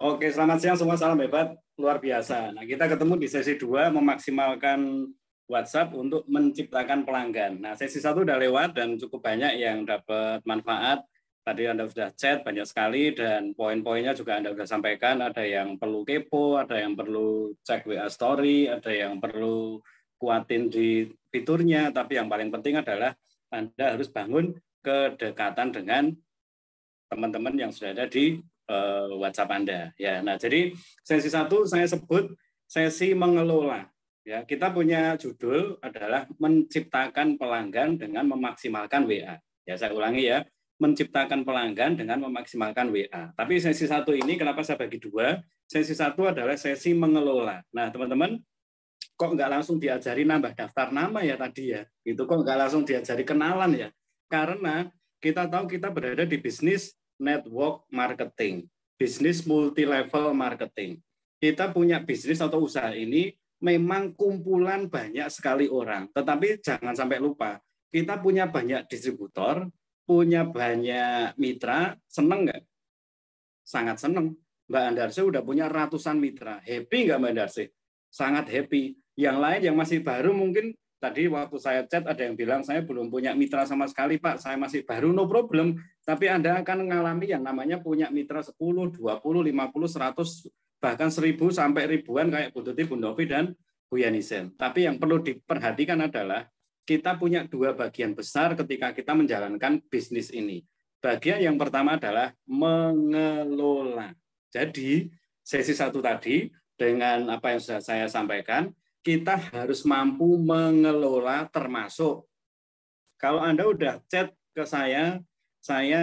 Oke, selamat siang semua, salam hebat, luar biasa. Nah, kita ketemu di sesi 2, memaksimalkan WhatsApp untuk menciptakan pelanggan. Nah, sesi 1 udah lewat dan cukup banyak yang dapat manfaat. Tadi Anda sudah chat banyak sekali dan poin-poinnya juga Anda sudah sampaikan. Ada yang perlu kepo, ada yang perlu cek WA Story, ada yang perlu kuatin di fiturnya. Tapi yang paling penting adalah Anda harus bangun kedekatan dengan teman-teman yang sudah ada di WhatsApp Anda. Ya, nah jadi sesi 1 saya sebut sesi mengelola. Ya, kita punya judul adalah menciptakan pelanggan dengan memaksimalkan WA. Ya, saya ulangi ya, menciptakan pelanggan dengan memaksimalkan WA. Tapi sesi 1 ini kenapa saya bagi 2? Sesi 1 adalah sesi mengelola. Nah, teman-teman, kok nggak langsung diajari nambah daftar nama ya tadi ya? Gitu kok nggak langsung diajari kenalan ya? Karena kita tahu kita berada di bisnis network marketing, bisnis multi-level marketing. Kita punya bisnis atau usaha ini memang kumpulan banyak sekali orang. Tetapi jangan sampai lupa, kita punya banyak distributor, punya banyak mitra, seneng nggak? Sangat seneng. Mbak Andarse udah punya ratusan mitra. Happy nggak Mbak Andarse? Sangat happy. Yang lain yang masih baru mungkin tadi waktu saya chat ada yang bilang saya belum punya mitra sama sekali Pak, saya masih baru, no problem. Tapi Anda akan mengalami yang namanya punya mitra 10, 20, 50, 100, bahkan 1000 sampai ribuan kayak Bu Tuti, Bu Novi, dan Bu Yanisen. Tapi yang perlu diperhatikan adalah kita punya 2 bagian besar ketika kita menjalankan bisnis ini. Bagian yang pertama adalah mengelola. Jadi sesi 1 tadi dengan apa yang sudah saya sampaikan, kita harus mampu mengelola termasuk kalau Anda udah chat ke saya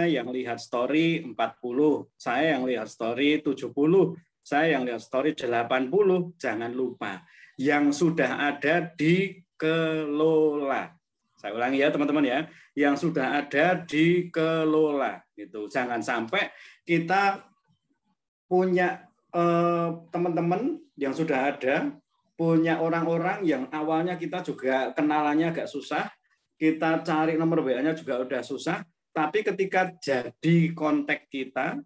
yang lihat story 40, saya yang lihat story 70, saya yang lihat story 80, jangan lupa yang sudah ada dikelola. Saya ulangi ya teman-teman ya, yang sudah ada dikelola gitu. Jangan sampai kita punya teman-teman yang sudah ada, punya orang-orang yang awalnya kita juga kenalannya agak susah, kita cari nomor WA-nya juga udah susah, tapi ketika jadi kontak kita,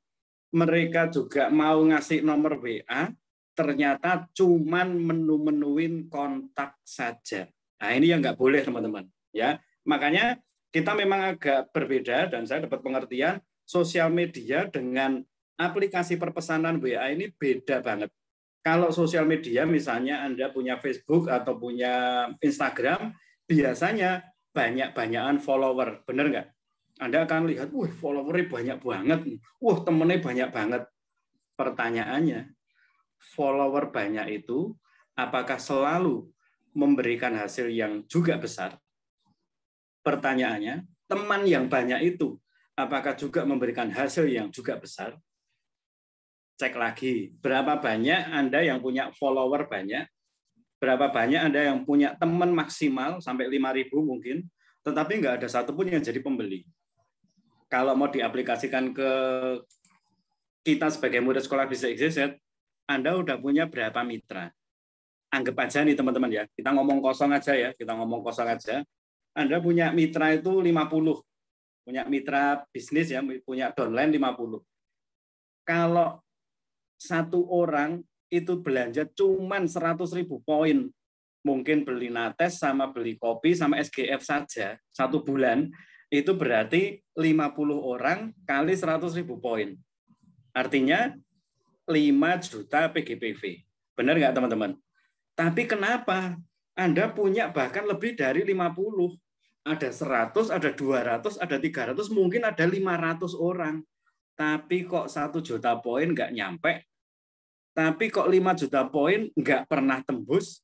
mereka juga mau ngasih nomor WA, ternyata cuman menu-menuin kontak saja. Nah ini yang nggak boleh teman-teman. Ya, makanya kita memang agak berbeda dan saya dapat pengertian sosial media dengan aplikasi perpesanan WA ini beda banget. Kalau sosial media misalnya Anda punya Facebook atau punya Instagram, biasanya banyak-banyakan follower, benar nggak? Anda akan lihat, wah followernya banyak banget, wah temennya banyak banget. Pertanyaannya, follower banyak itu apakah selalu memberikan hasil yang juga besar? Pertanyaannya, teman yang banyak itu apakah juga memberikan hasil yang juga besar? Cek lagi, berapa banyak Anda yang punya follower banyak, berapa banyak Anda yang punya teman maksimal sampai 5.000 mungkin, tetapi nggak ada satupun yang jadi pembeli. Kalau mau diaplikasikan ke kita sebagai murid sekolah bisnis XYZ, Anda udah punya berapa mitra? Anggap aja nih teman-teman ya, kita ngomong kosong aja ya, kita ngomong kosong aja. Anda punya mitra itu 50, punya mitra bisnis ya, punya downline 50. Kalau satu orang itu belanja cuman 100.000 poin, mungkin beli nates sama beli kopi sama SGF saja satu bulan, itu berarti 50 orang kali 100.000 poin. Artinya 5 juta PGPV. Benar nggak teman-teman? Tapi kenapa Anda punya bahkan lebih dari 50? Ada 100, ada 200, ada 300, mungkin ada 500 orang. Tapi kok 1 juta poin nggak nyampe, tapi kok 5 juta poin nggak pernah tembus.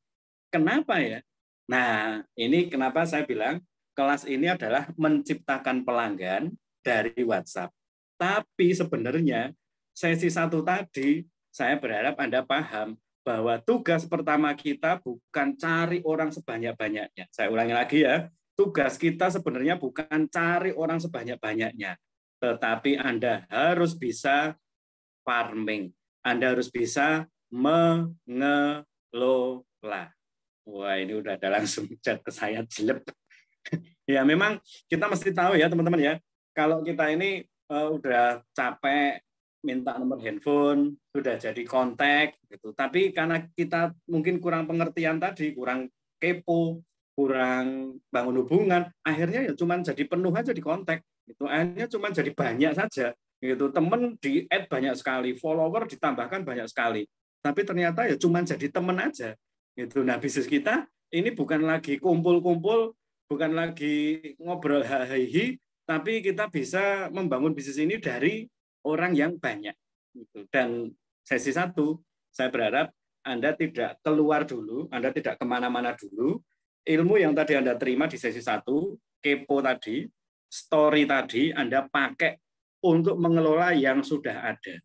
Kenapa ya? Nah, ini kenapa saya bilang kelas ini adalah menciptakan pelanggan dari WhatsApp. Tapi sebenarnya sesi 1 tadi, saya berharap Anda paham bahwa tugas pertama kita bukan cari orang sebanyak-banyaknya. Saya ulangi lagi ya, tugas kita sebenarnya bukan cari orang sebanyak-banyaknya, tetapi Anda harus bisa farming. Anda harus bisa mengelola. Wah, ini udah ada langsung chat ke saya jelek. Ya, memang kita mesti tahu ya teman-teman ya, kalau kita ini udah capek, minta nomor handphone, sudah jadi kontak gitu. Tapi karena kita mungkin kurang pengertian tadi, kurang kepo, kurang bangun hubungan, akhirnya ya cuma jadi penuh aja di kontak. Itu akhirnya cuma jadi banyak saja. Gitu. Temen di add banyak sekali, follower ditambahkan banyak sekali. Tapi ternyata ya cuma jadi teman aja. Gitu. Nah, bisnis kita ini bukan lagi kumpul-kumpul, bukan lagi ngobrol hahihi, tapi kita bisa membangun bisnis ini dari orang yang banyak. Dan sesi 1, saya berharap Anda tidak keluar dulu, Anda tidak kemana-mana dulu. Ilmu yang tadi Anda terima di sesi 1, kepo tadi, story tadi, Anda pakai untuk mengelola yang sudah ada.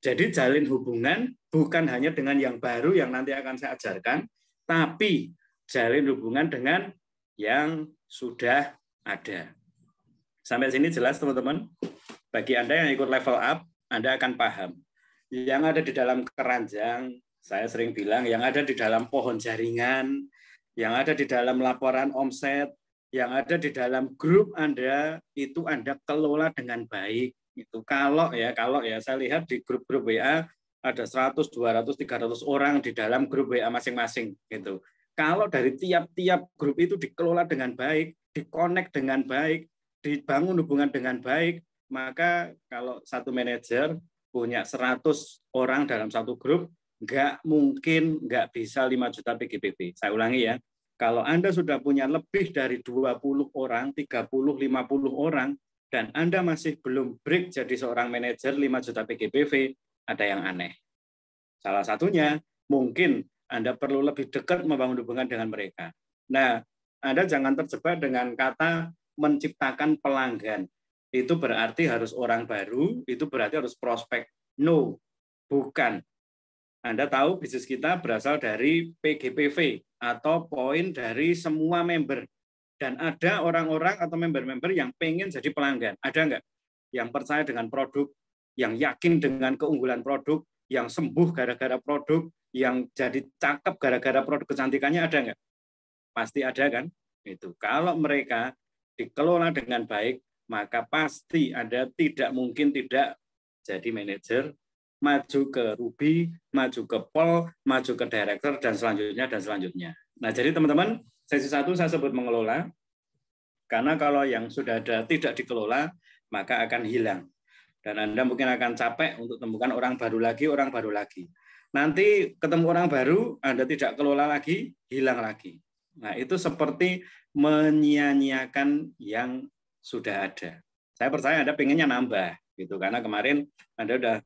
Jadi jalin hubungan bukan hanya dengan yang baru yang nanti akan saya ajarkan, tapi jalin hubungan dengan yang sudah ada. Sampai sini jelas teman-teman? Bagi Anda yang ikut level up, Anda akan paham. Yang ada di dalam keranjang, saya sering bilang, yang ada di dalam pohon jaringan, yang ada di dalam laporan omset, yang ada di dalam grup Anda, itu Anda kelola dengan baik. Itu kalau ya saya lihat di grup-grup WA ada 100, 200, 300 orang di dalam grup WA masing-masing gitu. Kalau dari tiap-tiap grup itu dikelola dengan baik, dikonek dengan baik, dibangun hubungan dengan baik, maka kalau satu manajer punya 100 orang dalam satu grup, nggak mungkin nggak bisa 5 juta PGBP. Saya ulangi ya, kalau Anda sudah punya lebih dari 20 orang, 30, 50 orang, dan Anda masih belum break jadi seorang manajer 5 juta PGBP, ada yang aneh. Salah satunya, mungkin Anda perlu lebih dekat membangun hubungan dengan mereka. Nah, Anda jangan terjebak dengan kata menciptakan pelanggan. Itu berarti harus orang baru, itu berarti harus prospek. No, bukan. Anda tahu bisnis kita berasal dari PGPV atau poin dari semua member. Dan ada orang-orang atau member-member yang pengen jadi pelanggan. Ada nggak? Yang percaya dengan produk, yang yakin dengan keunggulan produk, yang sembuh gara-gara produk, yang jadi cakep gara-gara produk kecantikannya, ada nggak? Pasti ada kan? Itu. Kalau mereka dikelola dengan baik, maka pasti Anda tidak mungkin tidak jadi manajer, maju ke Ruby, maju ke Pol, maju ke Director, dan selanjutnya. Nah, jadi teman-teman, sesi 1 saya sebut mengelola, karena kalau yang sudah ada tidak dikelola, maka akan hilang. Dan Anda mungkin akan capek untuk temukan orang baru lagi. Nanti ketemu orang baru, Anda tidak kelola lagi, hilang lagi. Nah, itu seperti menyia-nyiakan yang sudah ada. Saya percaya Anda pengennya nambah, gitu. Karena kemarin Anda sudah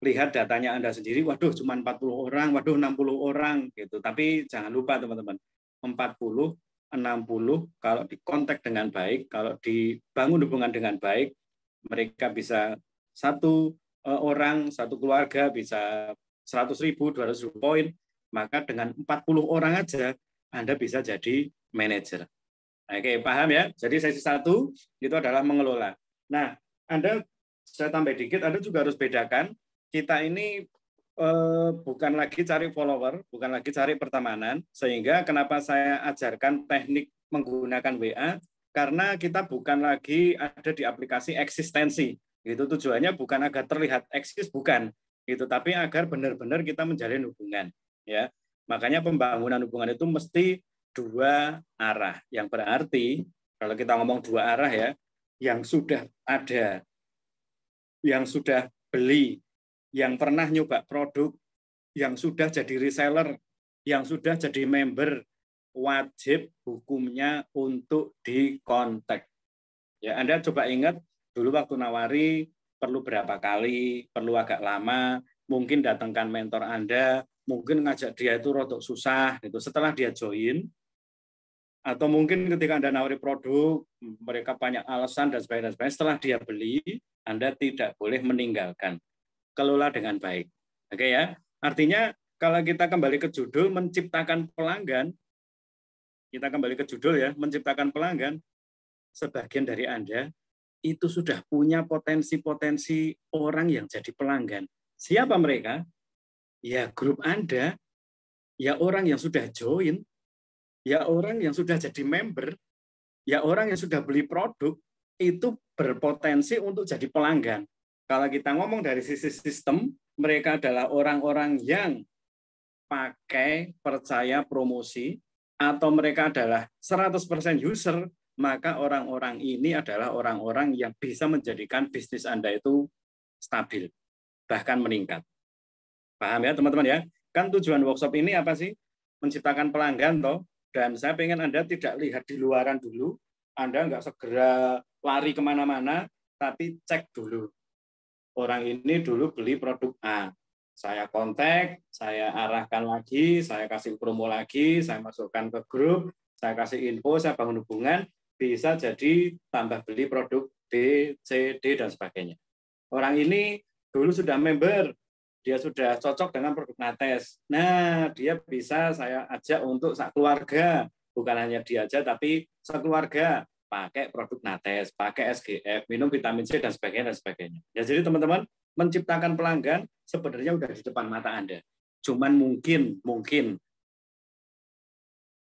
lihat datanya Anda sendiri, waduh cuma 40 orang, waduh 60 orang, gitu. Tapi jangan lupa teman-teman, 40, 60, kalau dikontak dengan baik, kalau dibangun hubungan dengan baik, mereka bisa 1 orang, 1 keluarga bisa 100.000, 200.000 poin, maka dengan 40 orang aja Anda bisa jadi manajer. Oke, paham ya? Jadi sesi 1 itu adalah mengelola. Nah, Anda, saya tambah dikit, Anda juga harus bedakan, kita ini bukan lagi cari follower, bukan lagi cari pertemanan, sehingga kenapa saya ajarkan teknik menggunakan WA, karena kita bukan lagi ada di aplikasi eksistensi. Itu tujuannya bukan agar terlihat eksis, bukan, gitu, tapi agar benar-benar kita menjalin hubungan. Ya, makanya pembangunan hubungan itu mesti 2 arah. Yang berarti kalau kita ngomong 2 arah ya, yang sudah ada, yang sudah beli, yang pernah nyoba produk, yang sudah jadi reseller, yang sudah jadi member, wajib hukumnya untuk dikontak. Ya, Anda coba ingat dulu waktu nawari perlu berapa kali, perlu agak lama, mungkin datangkan mentor Anda, mungkin ngajak dia itu rodok susah gitu. Setelah dia join, atau mungkin ketika Anda nawari produk, mereka banyak alasan dan sebagainya. Setelah dia beli, Anda tidak boleh meninggalkan. Kelola dengan baik. Oke ya. Artinya kalau kita kembali ke judul menciptakan pelanggan, kita kembali ke judul ya, menciptakan pelanggan, sebagian dari Anda itu sudah punya potensi-potensi orang yang jadi pelanggan. Siapa mereka? Ya grup Anda, ya orang yang sudah join, ya orang yang sudah jadi member, ya orang yang sudah beli produk, itu berpotensi untuk jadi pelanggan. Kalau kita ngomong dari sisi sistem, mereka adalah orang-orang yang pakai, percaya, promosi, atau mereka adalah 100% user, maka orang-orang ini adalah orang-orang yang bisa menjadikan bisnis Anda itu stabil, bahkan meningkat. Paham ya teman-teman ya? Kan tujuan workshop ini apa sih? Menciptakan pelanggan toh. Dan saya pengen Anda tidak lihat di luaran dulu, Anda nggak segera lari kemana-mana, tapi cek dulu. Orang ini dulu beli produk A, saya kontak, saya arahkan lagi, saya kasih promo lagi, saya masukkan ke grup, saya kasih info, saya bangun hubungan, bisa jadi tambah beli produk B, C, D, dan sebagainya. Orang ini dulu sudah member, dia sudah cocok dengan produk Nates. Nah, dia bisa saya ajak untuk keluarga, bukan hanya dia aja, tapi sekeluarga pakai produk Nates, pakai SGF, minum vitamin C, dan sebagainya, dan sebagainya. Ya, jadi teman-teman, menciptakan pelanggan sebenarnya udah di depan mata Anda. Cuman mungkin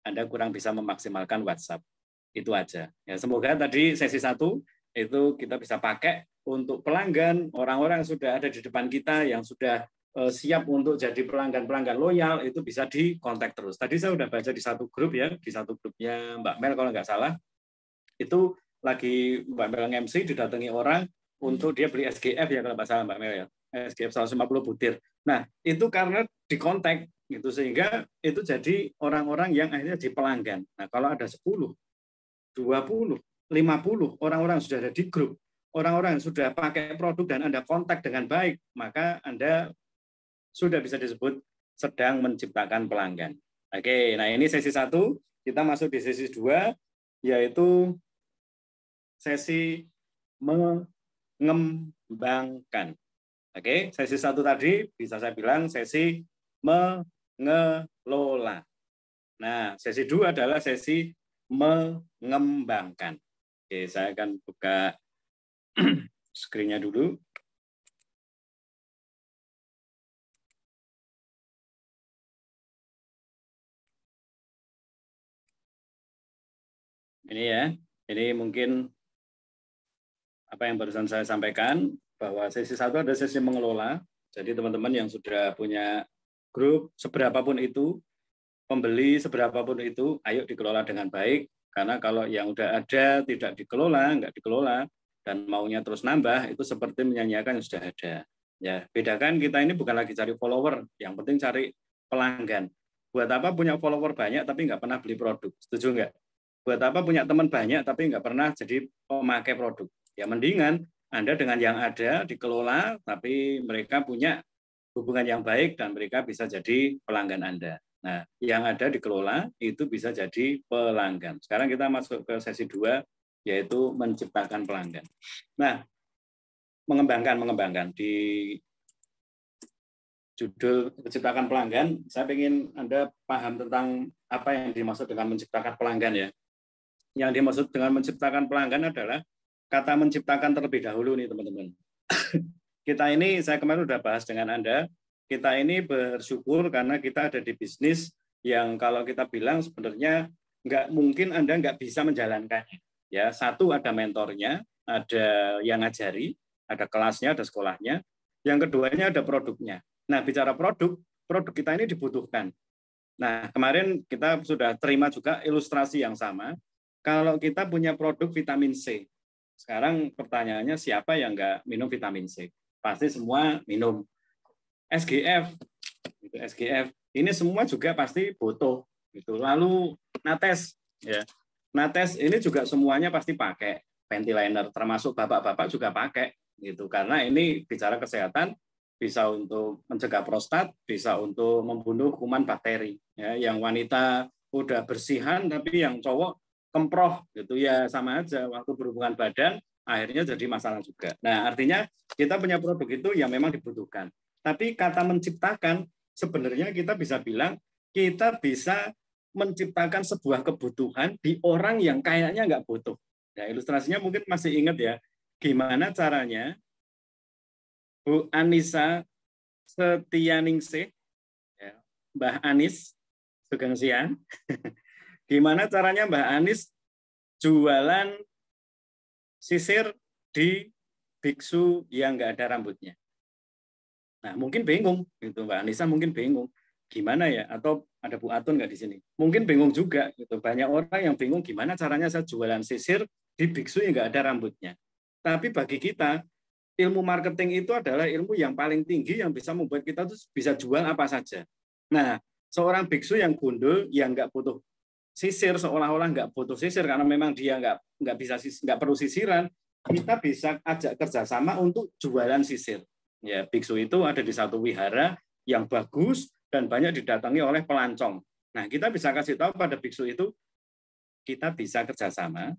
Anda kurang bisa memaksimalkan WhatsApp. Itu aja. Ya, semoga tadi sesi 1 itu kita bisa pakai untuk pelanggan, orang-orang yang sudah ada di depan kita, yang sudah siap untuk jadi pelanggan-pelanggan loyal, itu bisa dikontak terus. Tadi saya udah baca di satu grup ya, di satu grupnya Mbak Mel kalau nggak salah, itu lagi Mbak Mel MC didatangi orang, untuk dia beli SGF ya kalau nggak salah Mbak Mel ya, SGF 150 butir. Nah itu karena di kontak gitu, sehingga itu jadi orang-orang yang akhirnya di pelanggan. Nah kalau ada 10, 20, 50 orang-orang sudah ada di grup, orang-orang yang sudah pakai produk dan Anda kontak dengan baik, maka Anda sudah bisa disebut sedang menciptakan pelanggan. Oke, nah ini sesi 1, kita masuk di sesi 2, yaitu sesi mengembangkan. Oke, sesi 1 tadi bisa saya bilang sesi mengelola. Nah, sesi 2 adalah sesi mengembangkan. Oke, saya akan buka screen-nya dulu. Ini ya, ini mungkin apa yang barusan saya sampaikan, bahwa sesi 1 ada sesi mengelola. Jadi teman-teman yang sudah punya grup, seberapapun itu, pembeli seberapapun itu, ayo dikelola dengan baik. Karena kalau yang udah ada tidak dikelola, nggak dikelola, dan maunya terus nambah, itu seperti menyanyiakan yang sudah ada. Ya, bedakan kita ini bukan lagi cari follower, yang penting cari pelanggan. Buat apa punya follower banyak tapi nggak pernah beli produk? Setuju nggak? Buat apa punya teman banyak tapi nggak pernah jadi pemakai produk? Ya mendingan Anda dengan yang ada dikelola, tapi mereka punya hubungan yang baik dan mereka bisa jadi pelanggan Anda. Nah, yang ada dikelola itu bisa jadi pelanggan. Sekarang kita masuk ke sesi 2, yaitu menciptakan pelanggan. Nah, mengembangkan di judul menciptakan pelanggan, saya ingin Anda paham tentang apa yang dimaksud dengan menciptakan pelanggan ya. Yang dimaksud dengan menciptakan pelanggan adalah kata menciptakan terlebih dahulu nih teman-teman. Kita ini, saya kemarin sudah bahas dengan Anda, kita ini bersyukur karena kita ada di bisnis yang kalau kita bilang sebenarnya nggak mungkin Anda nggak bisa menjalankannya. Ya, satu ada mentornya, ada yang ngajari, ada kelasnya, ada sekolahnya. Yang keduanya ada produknya. Nah, bicara produk kita ini dibutuhkan. Nah, kemarin kita sudah terima juga ilustrasi yang sama. Kalau kita punya produk vitamin C, sekarang pertanyaannya siapa yang nggak minum vitamin C? Pasti semua minum. SGF, SGF ini semua juga pasti butuh. Gitu. Lalu Nates, ya, Nates ini juga semuanya pasti pakai ventilator, termasuk bapak-bapak juga pakai, gitu. Karena ini bicara kesehatan, bisa untuk mencegah prostat, bisa untuk membunuh kuman bakteri. Ya, yang wanita udah bersihan, tapi yang cowok kemproh, gitu ya sama aja. Waktu berhubungan badan, akhirnya jadi masalah juga. Nah, artinya kita punya produk itu yang memang dibutuhkan. Tapi kata menciptakan, sebenarnya kita bisa bilang, kita bisa menciptakan sebuah kebutuhan di orang yang kayaknya nggak butuh. Ya, ilustrasinya mungkin masih ingat ya, gimana caranya Bu Anissa Setianingsih, ya, Mbah Anis Sugeng Siang, gimana caranya Mbah Anis jualan sisir di biksu yang nggak ada rambutnya. Nah, mungkin bingung, gitu Mbak Anissa mungkin bingung, gimana ya? Atau ada Bu Atun nggak di sini? Mungkin bingung juga, gitu. Banyak orang yang bingung gimana caranya saya jualan sisir di biksu yang nggak ada rambutnya. Tapi bagi kita, ilmu marketing itu adalah ilmu yang paling tinggi yang bisa membuat kita tuh bisa jual apa saja. Nah, seorang biksu yang gundul, yang nggak butuh sisir, seolah-olah nggak butuh sisir karena memang dia nggak perlu sisiran, kita bisa ajak kerjasama untuk jualan sisir. Ya, biksu itu ada di satu wihara yang bagus dan banyak didatangi oleh pelancong. Nah, kita bisa kasih tahu pada biksu itu, kita bisa kerjasama,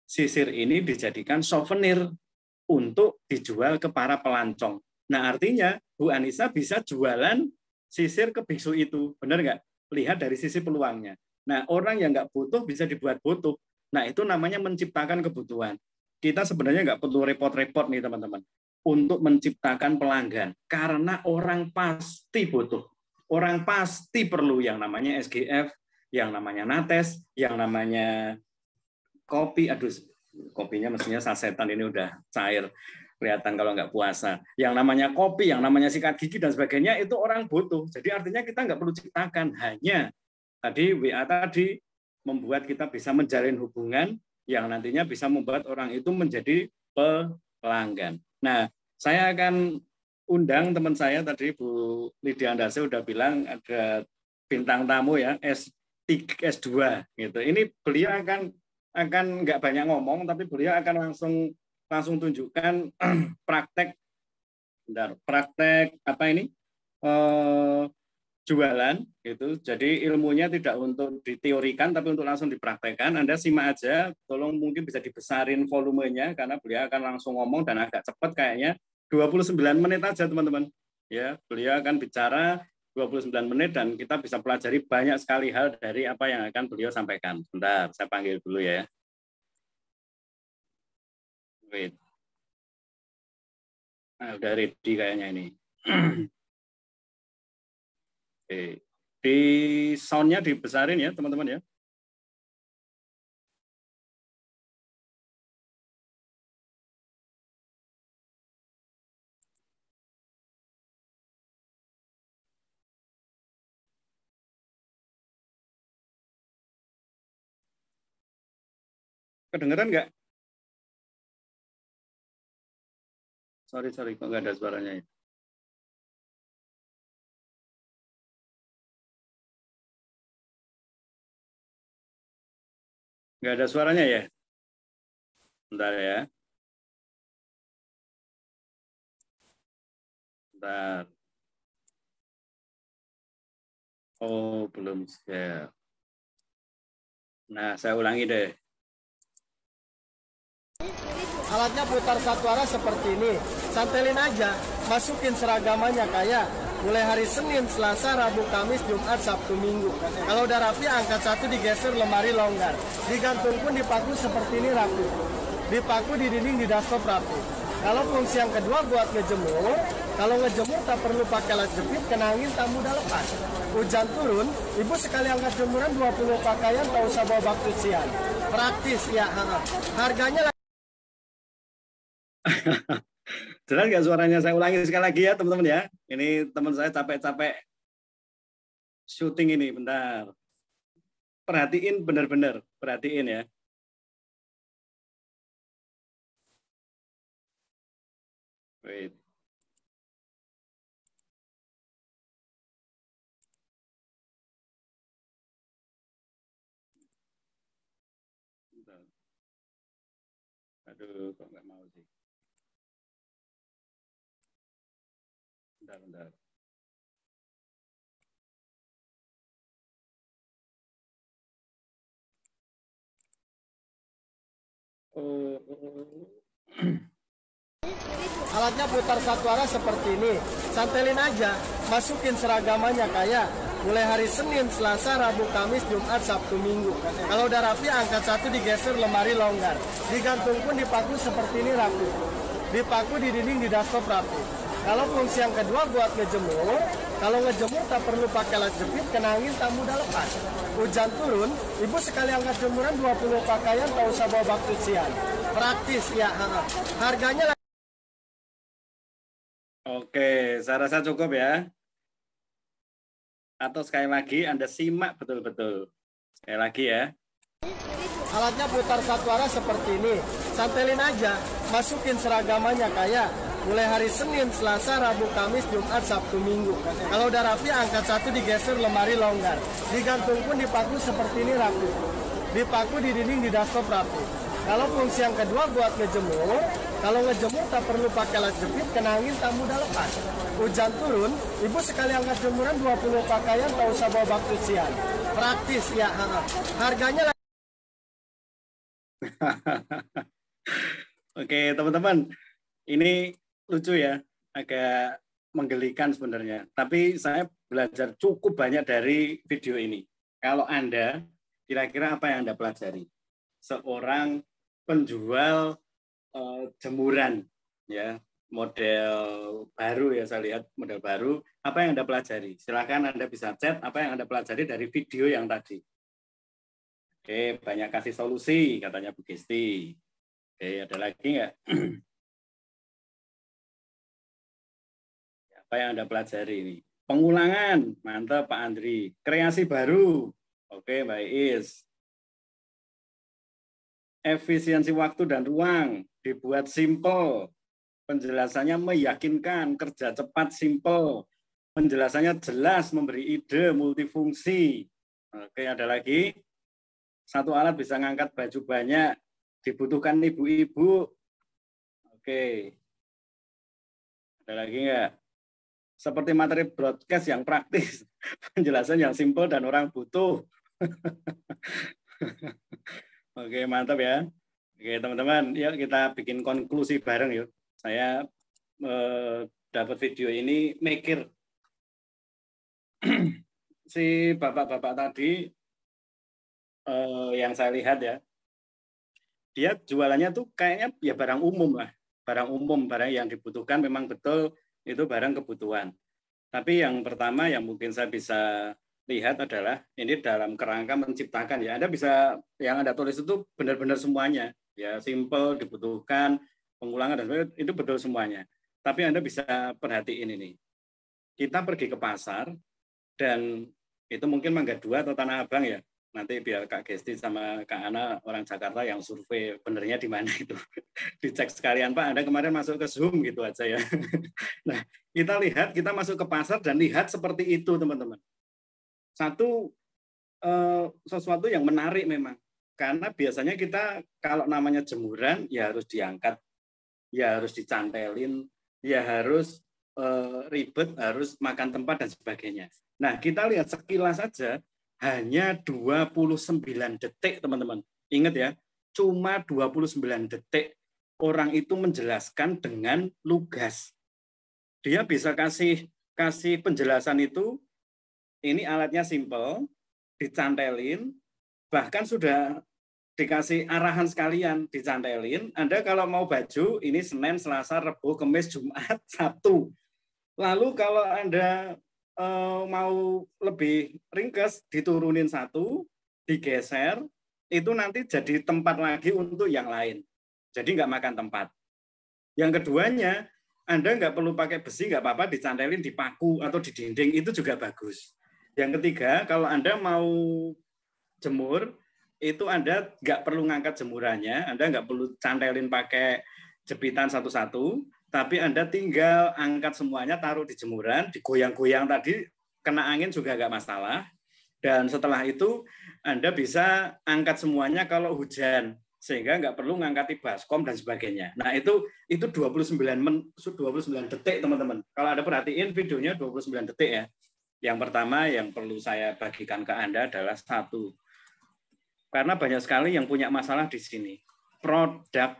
sisir ini dijadikan souvenir untuk dijual ke para pelancong. Nah, artinya Bu Anissa bisa jualan sisir ke biksu itu. Benar nggak? Lihat dari sisi peluangnya. Nah, orang yang nggak butuh bisa dibuat butuh. Nah, itu namanya menciptakan kebutuhan. Kita sebenarnya nggak perlu repot-repot nih, teman-teman, untuk menciptakan pelanggan. Karena orang pasti butuh. Orang pasti perlu yang namanya SGF, yang namanya Nates, yang namanya kopi. Aduh, kopinya mestinya sasetan, ini udah cair. Kelihatan kalau nggak puasa. Yang namanya kopi, yang namanya sikat gigi, dan sebagainya, itu orang butuh. Jadi artinya kita nggak perlu ciptakan. Hanya tadi WA tadi membuat kita bisa menjalin hubungan yang nantinya bisa membuat orang itu menjadi pelanggan. Nah, saya akan undang teman saya tadi, Bu Lydia Andase udah bilang ada bintang tamu ya, S3, S2 gitu. Ini beliau akan nggak banyak ngomong, tapi beliau akan langsung tunjukkan praktek apa ini? Jualan gitu. Jadi ilmunya tidak untuk diteorikan tapi untuk langsung dipraktekkan. Anda simak aja, tolong mungkin bisa dibesarin volumenya karena beliau akan langsung ngomong dan agak cepat kayaknya. 29 menit aja teman-teman. Ya, beliau akan bicara 29 menit dan kita bisa pelajari banyak sekali hal dari apa yang akan beliau sampaikan. Bentar, saya panggil dulu ya. Wait. Nah, udah ready kayaknya ini. Oke. Di sound-nya dibesarin ya, teman-teman ya. Kedengeran nggak? Sorry, kok nggak ada suaranya ya. Nggak ada suaranya ya? Bentar ya. Bentar. Oh, belum share. Nah, saya ulangi deh. Alatnya putar satu arah seperti ini. Santelin aja, masukin seragamannya kayak mulai hari Senin, Selasa, Rabu, Kamis, Jumat, Sabtu, Minggu. Kalau udah rapi, angkat satu digeser lemari longgar. Digantung pun dipaku seperti ini rapi. Dipaku di dinding di dashboard rapi. Kalau fungsi yang kedua buat ngejemur, kalau ngejemur tak perlu pakai alat jepit, kena angin tak mudah lepas. Hujan turun, ibu sekali angkat jemuran 20 pakaian, tak usah bawa bak cucian. Praktis ya, harganya Jelas nggak suaranya? Saya ulangi sekali lagi ya teman-teman ya. Ini teman saya capek-capek syuting ini, bentar. Perhatiin benar-benar, perhatiin ya. Wait. Bentar. Aduh, kok nggak mau sih. Bentar. Alatnya putar satu arah seperti ini. Santelin aja, masukin seragamannya kayak mulai hari Senin, Selasa, Rabu, Kamis, Jumat, Sabtu, Minggu. Kalau udah rapi, angkat satu digeser lemari longgar. Digantung pun dipaku seperti ini rapi. Dipaku di dinding di dashboard rapi. Kalau fungsi yang kedua buat ngejemur, kalau ngejemur tak perlu pakai alat jepit, kena angin tak mudah lepas. Hujan turun, ibu sekali angkat jemuran 20 pakaian, tak usah bawa bak cucian. Praktis ya, harganya Oke, saya rasa cukup ya. Atau sekali lagi Anda simak betul-betul. Sekali lagi ya. Alatnya putar satu arah seperti ini. Santelin aja, masukin seragamannya kayak mulai hari Senin, Selasa, Rabu, Kamis, Jumat, Sabtu, Minggu. Kalau udah rapi, angkat satu digeser lemari longgar. Digantung pun dipaku seperti ini rapi. Dipaku di dinding di dashboard rapi. Kalau fungsi yang kedua buat ngejemur, kalau ngejemur tak perlu pakai alat jepit, kena angin tak mudah lepas. Hujan turun, ibu sekali angkat jemuran 20 pakaian tak usah bawa bak cucian. Praktis ya, harganya Oke, teman-teman. Ini lucu ya, agak menggelikan sebenarnya. Tapi saya belajar cukup banyak dari video ini. Kalau Anda, kira-kira apa yang Anda pelajari? Seorang penjual jemuran, ya, model baru ya, saya lihat model baru. Apa yang Anda pelajari? Silakan Anda bisa chat apa yang Anda pelajari dari video yang tadi. Oke, banyak kasih solusi, katanya Bu Gesti. Oke, ada lagi nggak? Apa yang Anda pelajari ini? Pengulangan, mantap Pak Andri. Kreasi baru, oke Mbak Is. Efisiensi waktu dan ruang, dibuat simple. Penjelasannya meyakinkan, kerja cepat simple. Penjelasannya jelas, memberi ide, multifungsi. Oke, ada lagi. Satu alat bisa ngangkat baju banyak, dibutuhkan ibu-ibu. Oke. Ada lagi nggak? Seperti materi broadcast yang praktis, penjelasan yang simpel dan orang butuh. Oke, mantap ya. Oke, teman-teman, yuk kita bikin konklusi bareng yuk. Saya dapat video ini mikir. Si bapak-bapak tadi yang saya lihat ya, dia jualannya tuh kayaknya ya barang umum lah. Barang umum, barang yang dibutuhkan memang betul itu barang kebutuhan. Tapi yang pertama yang mungkin saya bisa lihat adalah ini dalam kerangka menciptakan ya. Anda bisa yang Anda tulis itu benar-benar semuanya. Ya, simple, dibutuhkan, pengulangan dan sebagainya, itu betul semuanya. Tapi Anda bisa perhatiin ini. Kita pergi ke pasar dan itu mungkin Mangga 2 atau Tanah Abang ya. Nanti biar Kak Gesti sama Kak Ana orang Jakarta yang survei benernya di mana itu. Dicek sekalian Pak, Anda kemarin masuk ke Zoom gitu aja ya. Nah, kita lihat, kita masuk ke pasar dan lihat seperti itu teman-teman. Satu, sesuatu yang menarik memang. Karena biasanya kita kalau namanya jemuran, ya harus diangkat, ya harus dicantelin, ya harus ribet, harus makan tempat dan sebagainya. Nah, kita lihat sekilas saja, hanya 29 detik, teman-teman. Ingat ya, cuma 29 detik orang itu menjelaskan dengan lugas. Dia bisa kasih penjelasan itu, ini alatnya simple, dicantelin, bahkan sudah dikasih arahan sekalian, dicantelin. Anda kalau mau baju, ini Senin, Selasa, Rabu, Kamis, Jumat, Sabtu. Lalu kalau Anda mau lebih ringkas, diturunin satu, digeser, itu nanti jadi tempat lagi untuk yang lain. Jadi nggak makan tempat. Yang keduanya, Anda nggak perlu pakai besi, nggak apa-apa, dicantelin di paku atau di dinding, itu juga bagus. Yang ketiga, kalau Anda mau jemur, itu Anda nggak perlu ngangkat jemurannya, Anda nggak perlu cantelin pakai jepitan satu-satu, tapi Anda tinggal angkat semuanya, taruh di jemuran, digoyang-goyang tadi, kena angin juga nggak masalah. Dan setelah itu Anda bisa angkat semuanya kalau hujan, sehingga nggak perlu ngangkati baskom dan sebagainya. Nah itu 29 detik teman-teman. Kalau Anda perhatiin videonya 29 detik ya. Yang pertama yang perlu saya bagikan ke Anda adalah satu. Karena banyak sekali yang punya masalah di sini. Produk,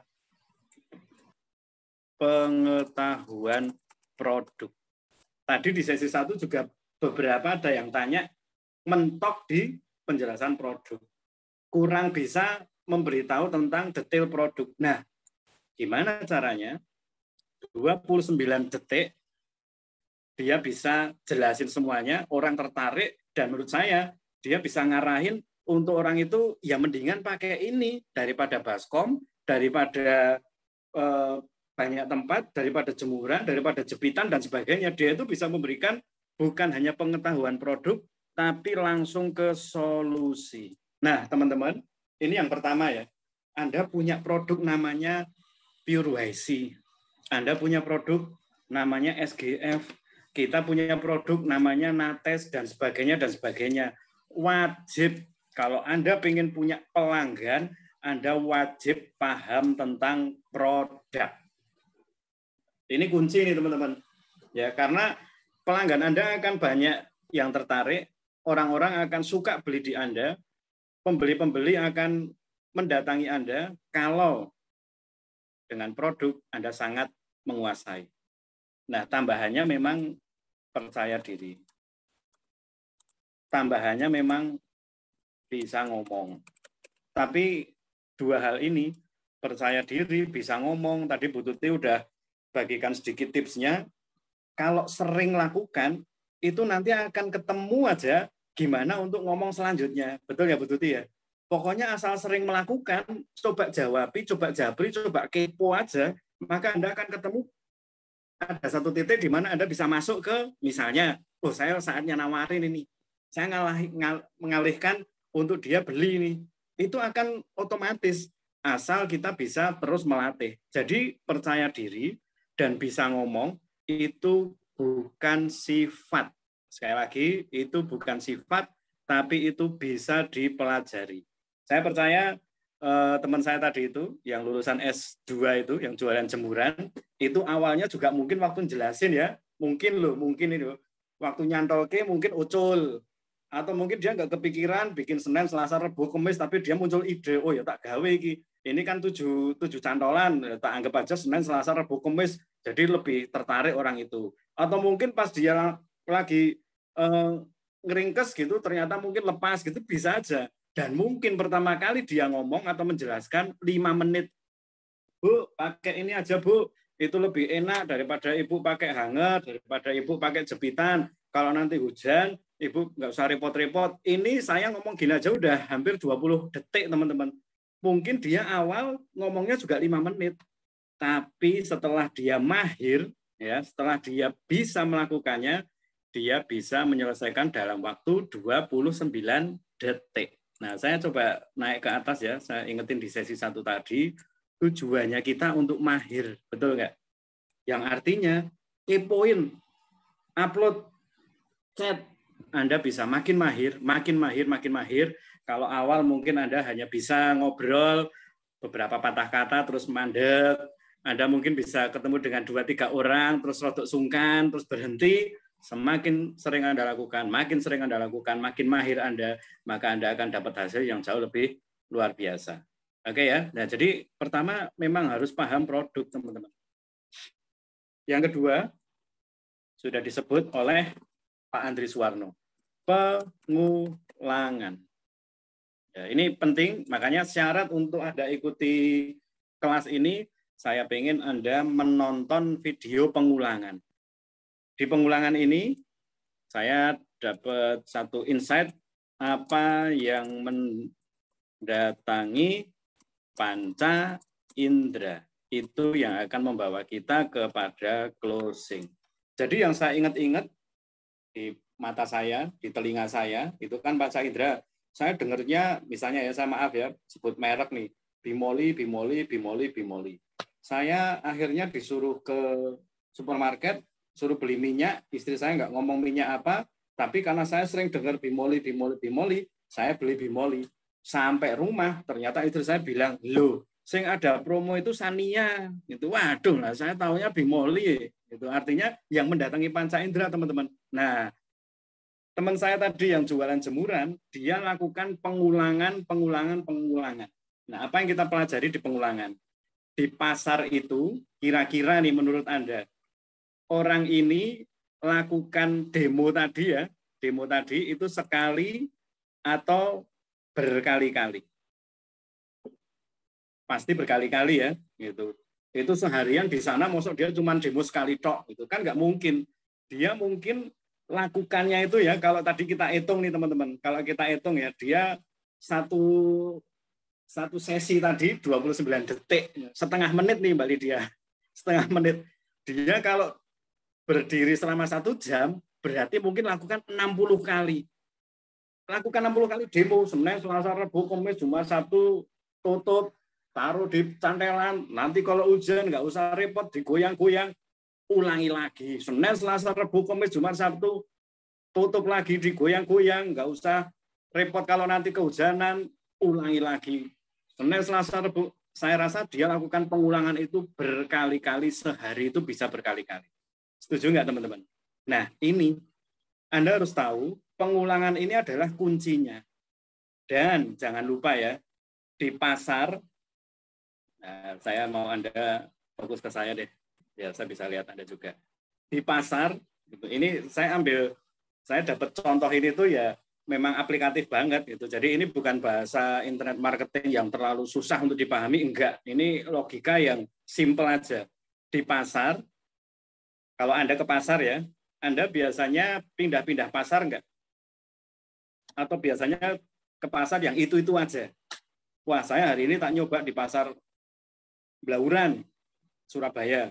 pengetahuan produk. Tadi di sesi 1 juga beberapa ada yang tanya, mentok di penjelasan produk. Kurang bisa memberitahu tentang detail produk. Nah, gimana caranya? 29 detik, dia bisa jelasin semuanya, orang tertarik, dan menurut saya, dia bisa ngarahin untuk orang itu, ya mendingan pakai ini, daripada baskom, daripada banyak tempat, daripada jemuran, daripada jepitan dan sebagainya. Dia itu bisa memberikan bukan hanya pengetahuan produk, tapi langsung ke solusi. Nah, teman-teman, ini yang pertama ya. Anda punya produk namanya Pure YC. Anda punya produk namanya SGF. Kita punya produk namanya Nates dan sebagainya dan sebagainya. Wajib kalau Anda ingin punya pelanggan, Anda wajib paham tentang produk. Ini kunci nih teman-teman. Ya, karena pelanggan Anda akan banyak yang tertarik, orang-orang akan suka beli di Anda, pembeli-pembeli akan mendatangi Anda kalau dengan produk Anda sangat menguasai. Nah, tambahannya memang percaya diri. Tambahannya memang bisa ngomong. Tapi dua hal ini, percaya diri, bisa ngomong, tadi Bu Tuti udah bagikan sedikit tipsnya. Kalau sering lakukan, itu nanti akan ketemu aja gimana untuk ngomong selanjutnya. Betul ya Bu Tuti ya? Pokoknya asal sering melakukan, coba jawabi, coba jabri, coba kepo aja, maka Anda akan ketemu ada satu titik di mana Anda bisa masuk ke, misalnya, oh saya saatnya nawarin ini, saya mengalihkan untuk dia beli ini. Itu akan otomatis, asal kita bisa terus melatih. Jadi percaya diri dan bisa ngomong, itu bukan sifat. Sekali lagi, itu bukan sifat, tapi itu bisa dipelajari. Saya percaya teman saya tadi itu, yang lulusan S2 itu, yang jualan jemuran, itu awalnya juga mungkin waktu jelasin ya, mungkin ini loh, waktu nyantolke mungkin ucul, atau mungkin dia nggak kepikiran bikin Senin, Selasa, Rabu, Kamis, tapi dia muncul ide, oh ya tak gawe ini kan 7 cantolan, tak anggap aja Senin, Selasa, Rabu, Kamis, jadi lebih tertarik orang itu. Atau mungkin pas dia lagi ngeringkes gitu, ternyata mungkin lepas gitu, bisa aja. Dan mungkin pertama kali dia ngomong atau menjelaskan 5 menit. Bu, pakai ini aja Bu, itu lebih enak daripada Ibu pakai hanger, daripada Ibu pakai jepitan. Kalau nanti hujan, Ibu nggak usah repot-repot. Ini saya ngomong gini aja udah hampir 20 detik teman-teman. Mungkin dia awal ngomongnya juga 5 menit. Tapi setelah dia mahir, ya, setelah dia bisa melakukannya, dia bisa menyelesaikan dalam waktu 29 detik. Nah, saya coba naik ke atas ya, saya ingetin di sesi 1 tadi, tujuannya kita untuk mahir, betul nggak? Yang artinya, kepoin, upload, chat, Anda bisa makin mahir, makin mahir. Kalau awal mungkin Anda hanya bisa ngobrol, beberapa patah kata, terus mandek, Anda mungkin bisa ketemu dengan 2-3 orang, terus rodok sungkan, terus berhenti. Semakin sering Anda lakukan, makin mahir Anda, maka Anda akan dapat hasil yang jauh lebih luar biasa. Oke ya. Nah, jadi pertama memang harus paham produk, teman-teman. Yang kedua sudah disebut oleh Pak Andri Suwarno, pengulangan. Ya, ini penting, makanya syarat untuk Anda ikuti kelas ini, saya pengen Anda menonton video pengulangan. Di pengulangan ini, saya dapat satu insight apa yang mendatangi panca indera. Itu yang akan membawa kita kepada closing. Jadi yang saya ingat-ingat di mata saya, di telinga saya, itu kan panca indera. Saya dengarnya, misalnya ya, saya maaf ya, sebut merek nih, Bimoli. Saya akhirnya disuruh ke supermarket, suruh beli minyak, istri saya nggak ngomong minyak apa, tapi karena saya sering dengar Bimoli, saya beli Bimoli. Sampai rumah, ternyata istri saya bilang, loh, sing ada promo itu Sania. Itu, waduh lah, saya taunya Bimoli. Itu artinya yang mendatangi panca indera, teman-teman. Nah, teman saya tadi yang jualan jemuran, dia lakukan pengulangan. Nah, apa yang kita pelajari di pengulangan? Di pasar itu, kira-kira nih menurut Anda, orang ini lakukan demo tadi ya, itu sekali atau berkali-kali? Pasti berkali-kali ya, gitu. Itu seharian di sana, maksud dia cuma demo sekali tok, itu kan nggak mungkin. Dia mungkin lakukannya itu ya, kalau tadi kita hitung nih teman-teman, kalau kita hitung ya, dia satu sesi tadi 29 detik, setengah menit nih Mbak Lydia. setengah menit. Dia kalau berdiri selama 1 jam, berarti mungkin lakukan 60 kali. Lakukan 60 kali demo, Senin, Selasa, Rabu, Kamis, Jumat, Sabtu, tutup, taruh di cantelan. Nanti kalau hujan nggak usah repot, digoyang-goyang, ulangi lagi. Senin, Selasa, Rabu, Kamis, Jumat, Sabtu, tutup lagi, digoyang-goyang, nggak usah repot kalau nanti kehujanan, ulangi lagi. Senin, Selasa, Rabu, saya rasa dia lakukan pengulangan itu berkali-kali, sehari itu bisa berkali-kali. Setuju nggak teman-teman? Nah ini, Anda harus tahu, pengulangan ini adalah kuncinya. Dan jangan lupa ya, di pasar, nah, saya mau Anda fokus ke saya deh, ya saya bisa lihat Anda juga. Di pasar, ini saya dapat contoh ini tuh ya memang aplikatif banget gitu. Jadi ini bukan bahasa internet marketing yang terlalu susah untuk dipahami, enggak. Ini logika yang simple aja. Di pasar, kalau Anda ke pasar ya, Anda biasanya pindah-pindah pasar enggak? Atau biasanya ke pasar yang itu-itu aja. Wah, saya hari ini tak nyoba di pasar Blauran, Surabaya.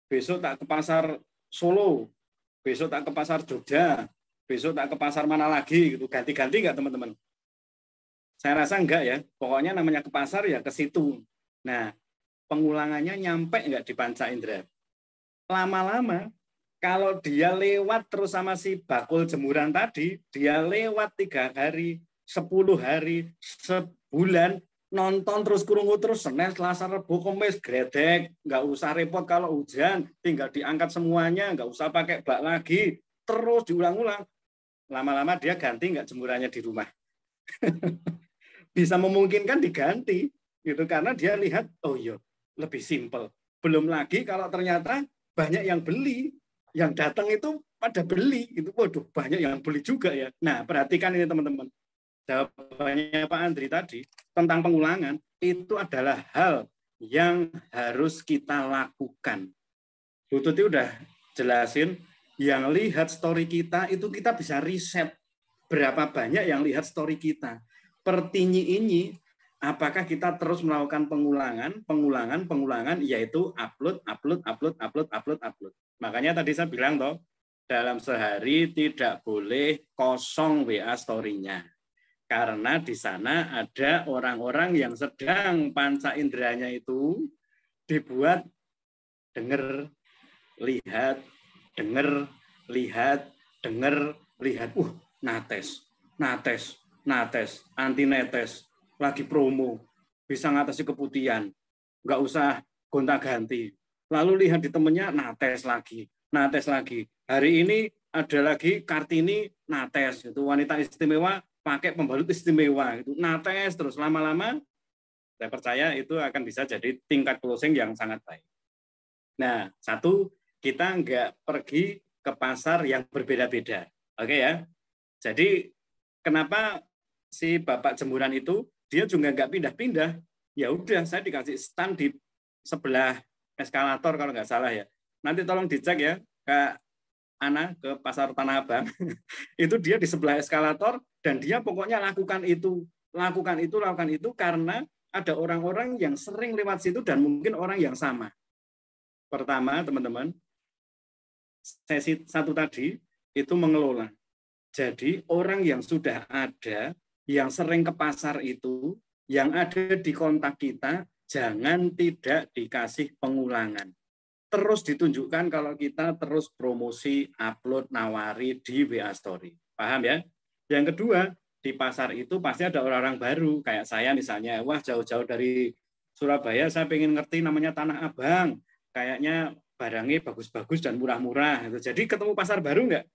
Besok tak ke pasar Solo. Besok tak ke pasar Jogja. Besok tak ke pasar mana lagi gitu. Ganti-ganti enggak teman-teman? Saya rasa enggak ya. Pokoknya namanya ke pasar ya ke situ. Nah, pengulangannya nyampe enggak di panca indera? Lama-lama kalau dia lewat terus sama si bakul jemuran tadi, dia lewat 3 hari, 10 hari, sebulan, nonton terus kurungu terus, Senin, Selasa, Rabu, Kamis, gredek, nggak usah repot kalau hujan, tinggal diangkat semuanya, nggak usah pakai bak lagi, terus diulang-ulang. Lama-lama dia ganti nggak jemurannya di rumah. Bisa memungkinkan diganti, gitu karena dia lihat, oh iya, lebih simpel. Belum lagi kalau ternyata banyak yang beli, yang datang itu pada beli, itu waduh banyak yang beli juga ya. Nah perhatikan ini teman-teman, jawabannya Pak Andri tadi tentang pengulangan itu adalah hal yang harus kita lakukan. Bu Tuti udah jelasin, yang lihat story kita itu kita bisa riset berapa banyak yang lihat story kita. Pertinyi ini apakah kita terus melakukan pengulangan, yaitu upload. Makanya tadi saya bilang toh, dalam sehari tidak boleh kosong WA story-nya. Karena di sana ada orang-orang yang sedang panca inderanya itu dibuat dengar, lihat, dengar, lihat, dengar, lihat. Nates, anti netes, lagi promo, bisa ngatasi keputihan, nggak usah gonta-ganti. Lalu lihat di temennya, nates lagi. Hari ini ada lagi Kartini nates, itu wanita istimewa pakai pembalut istimewa, itu nates terus lama-lama. Saya percaya itu akan bisa jadi tingkat closing yang sangat baik. Nah, satu, kita nggak pergi ke pasar yang berbeda-beda, oke ya. Jadi kenapa si bapak jemuran itu dia juga nggak pindah-pindah? Ya udah, saya dikasih stand di sebelah eskalator kalau nggak salah ya. Nanti tolong dicek ya, Kak Ana ke pasar Tanah Abang. Itu dia di sebelah eskalator dan dia pokoknya lakukan itu karena ada orang-orang yang sering lewat situ dan mungkin orang yang sama. Pertama, teman-teman, sesi 1 tadi itu mengelola. Jadi orang yang sudah ada, yang sering ke pasar itu, yang ada di kontak kita, jangan tidak dikasih pengulangan. Terus ditunjukkan kalau kita terus promosi, upload, nawari di WA Story. Paham ya? Yang kedua, di pasar itu pasti ada orang-orang baru. Kayak saya misalnya, wah jauh-jauh dari Surabaya, saya pengen ngerti namanya Tanah Abang. Kayaknya barangnya bagus-bagus dan murah-murah. Jadi ketemu pasar baru nggak?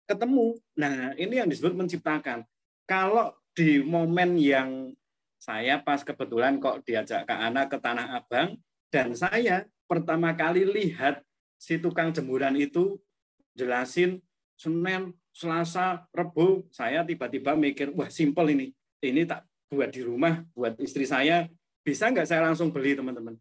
Ketemu. Nah, ini yang disebut menciptakan. Kalau di momen yang saya pas kebetulan kok diajak Kak Ana ke Tanah Abang, dan saya pertama kali lihat si tukang jemuran itu jelasin Senin, Selasa, Rabu, saya tiba-tiba mikir, wah simpel ini tak buat di rumah, buat istri saya, bisa nggak saya langsung beli teman-teman?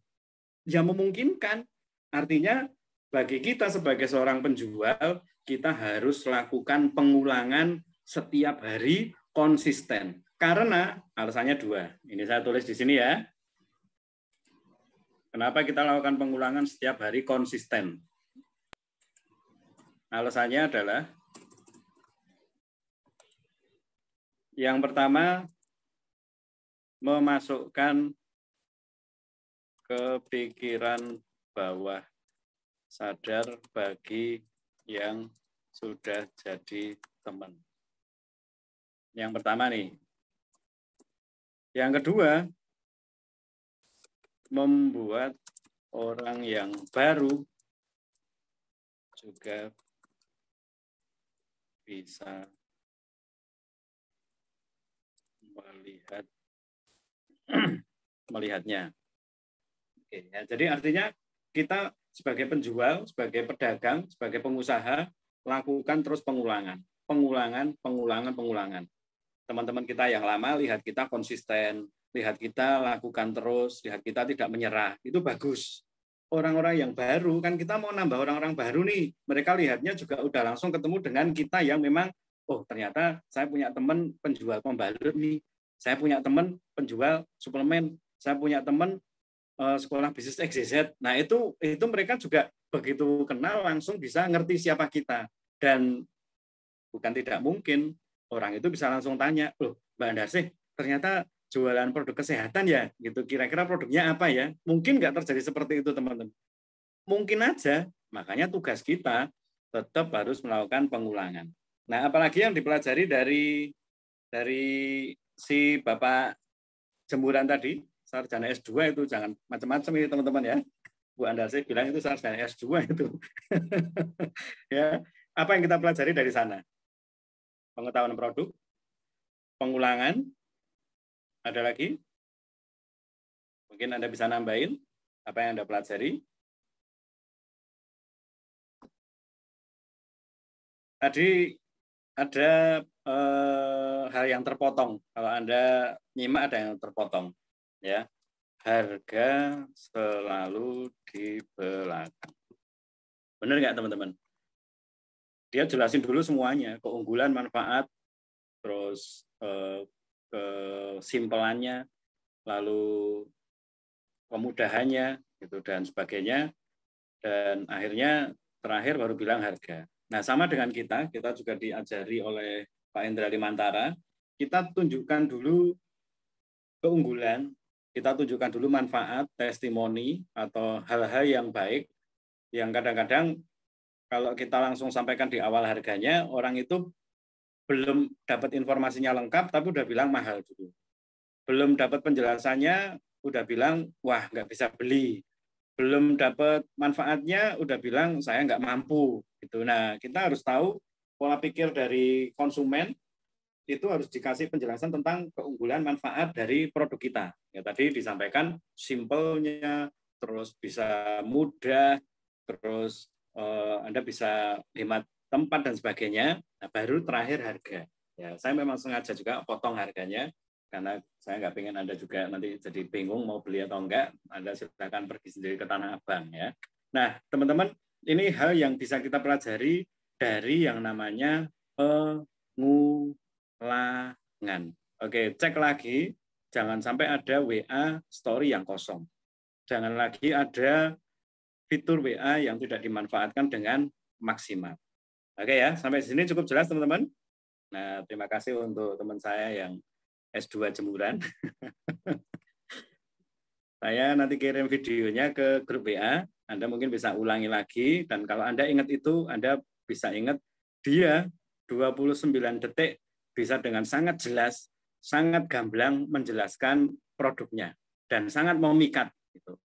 Ya memungkinkan, artinya bagi kita sebagai seorang penjual, kita harus lakukan pengulangan setiap hari konsisten. Karena alasannya 2. Ini saya tulis di sini ya. Kenapa kita lakukan pengulangan setiap hari konsisten? Alasannya adalah yang pertama, memasukkan ke pikiran bawah sadar bagi yang sudah jadi teman. Yang pertama nih. Yang kedua, membuat orang yang baru juga bisa melihatnya. Oke, ya, jadi artinya kita sebagai penjual, sebagai pedagang, sebagai pengusaha, lakukan terus pengulangan. Pengulangan. Teman-teman kita yang lama, lihat kita konsisten, lihat kita lakukan terus, lihat kita tidak menyerah. Itu bagus. Orang-orang yang baru, kan kita mau nambah orang-orang baru nih. Mereka lihatnya juga udah langsung ketemu dengan kita yang memang, oh ternyata saya punya teman penjual pembalut nih. Saya punya teman penjual suplemen. Saya punya teman sekolah bisnis XYZ. Nah itu mereka juga begitu kenal langsung bisa ngerti siapa kita. Dan bukan tidak mungkin orang itu bisa langsung tanya, loh Mbak Andarsih ternyata jualan produk kesehatan ya, gitu. Kira-kira produknya apa ya? Mungkin nggak terjadi seperti itu teman-teman. Mungkin aja, makanya tugas kita tetap harus melakukan pengulangan. Nah apalagi yang dipelajari dari si Bapak jemuran tadi, sarjana S2 itu jangan macam-macam ini teman-teman ya. Bu Andarsih bilang itu sarjana S2 itu. Ya, apa yang kita pelajari dari sana? Pengetahuan produk, pengulangan, ada lagi? Mungkin Anda bisa nambahin apa yang Anda pelajari. Tadi ada hal yang terpotong. Kalau Anda nyimak ada yang terpotong. Ya, harga selalu di belakang. Benar nggak teman-teman? Dia jelasin dulu semuanya, keunggulan, manfaat, terus kesimpelannya, lalu kemudahannya, gitu dan sebagainya, dan akhirnya terakhir baru bilang harga. Nah sama dengan kita juga diajari oleh Pak Indra Limantara, kita tunjukkan dulu keunggulan, kita tunjukkan dulu manfaat, testimoni, atau hal-hal yang baik, yang kadang-kadang kalau kita langsung sampaikan di awal harganya, orang itu belum dapat informasinya lengkap, tapi udah bilang mahal dulu. Belum dapat penjelasannya, udah bilang, wah nggak bisa beli. Belum dapat manfaatnya, udah bilang saya nggak mampu. Gitu. Nah, kita harus tahu pola pikir dari konsumen, itu harus dikasih penjelasan tentang keunggulan manfaat dari produk kita. Ya, tadi disampaikan simpelnya, terus bisa mudah, terus Anda bisa hemat tempat dan sebagainya. Nah, baru terakhir harga. Ya, saya memang sengaja juga potong harganya karena saya nggak pengen Anda juga nanti jadi bingung mau beli atau enggak. Anda silakan pergi sendiri ke Tanah Abang ya. Nah, teman-teman, ini hal yang bisa kita pelajari dari yang namanya pengulangan. Oke, cek lagi, jangan sampai ada WA story yang kosong. Jangan lagi ada fitur WA yang tidak dimanfaatkan dengan maksimal. Oke ya, sampai sini cukup jelas teman-teman. Nah, terima kasih untuk teman saya yang S2 jemuran. Saya nanti kirim videonya ke grup WA, Anda mungkin bisa ulangi lagi, dan kalau Anda ingat itu, Anda bisa ingat dia 29 detik bisa dengan sangat jelas, sangat gamblang menjelaskan produknya, dan sangat memikat.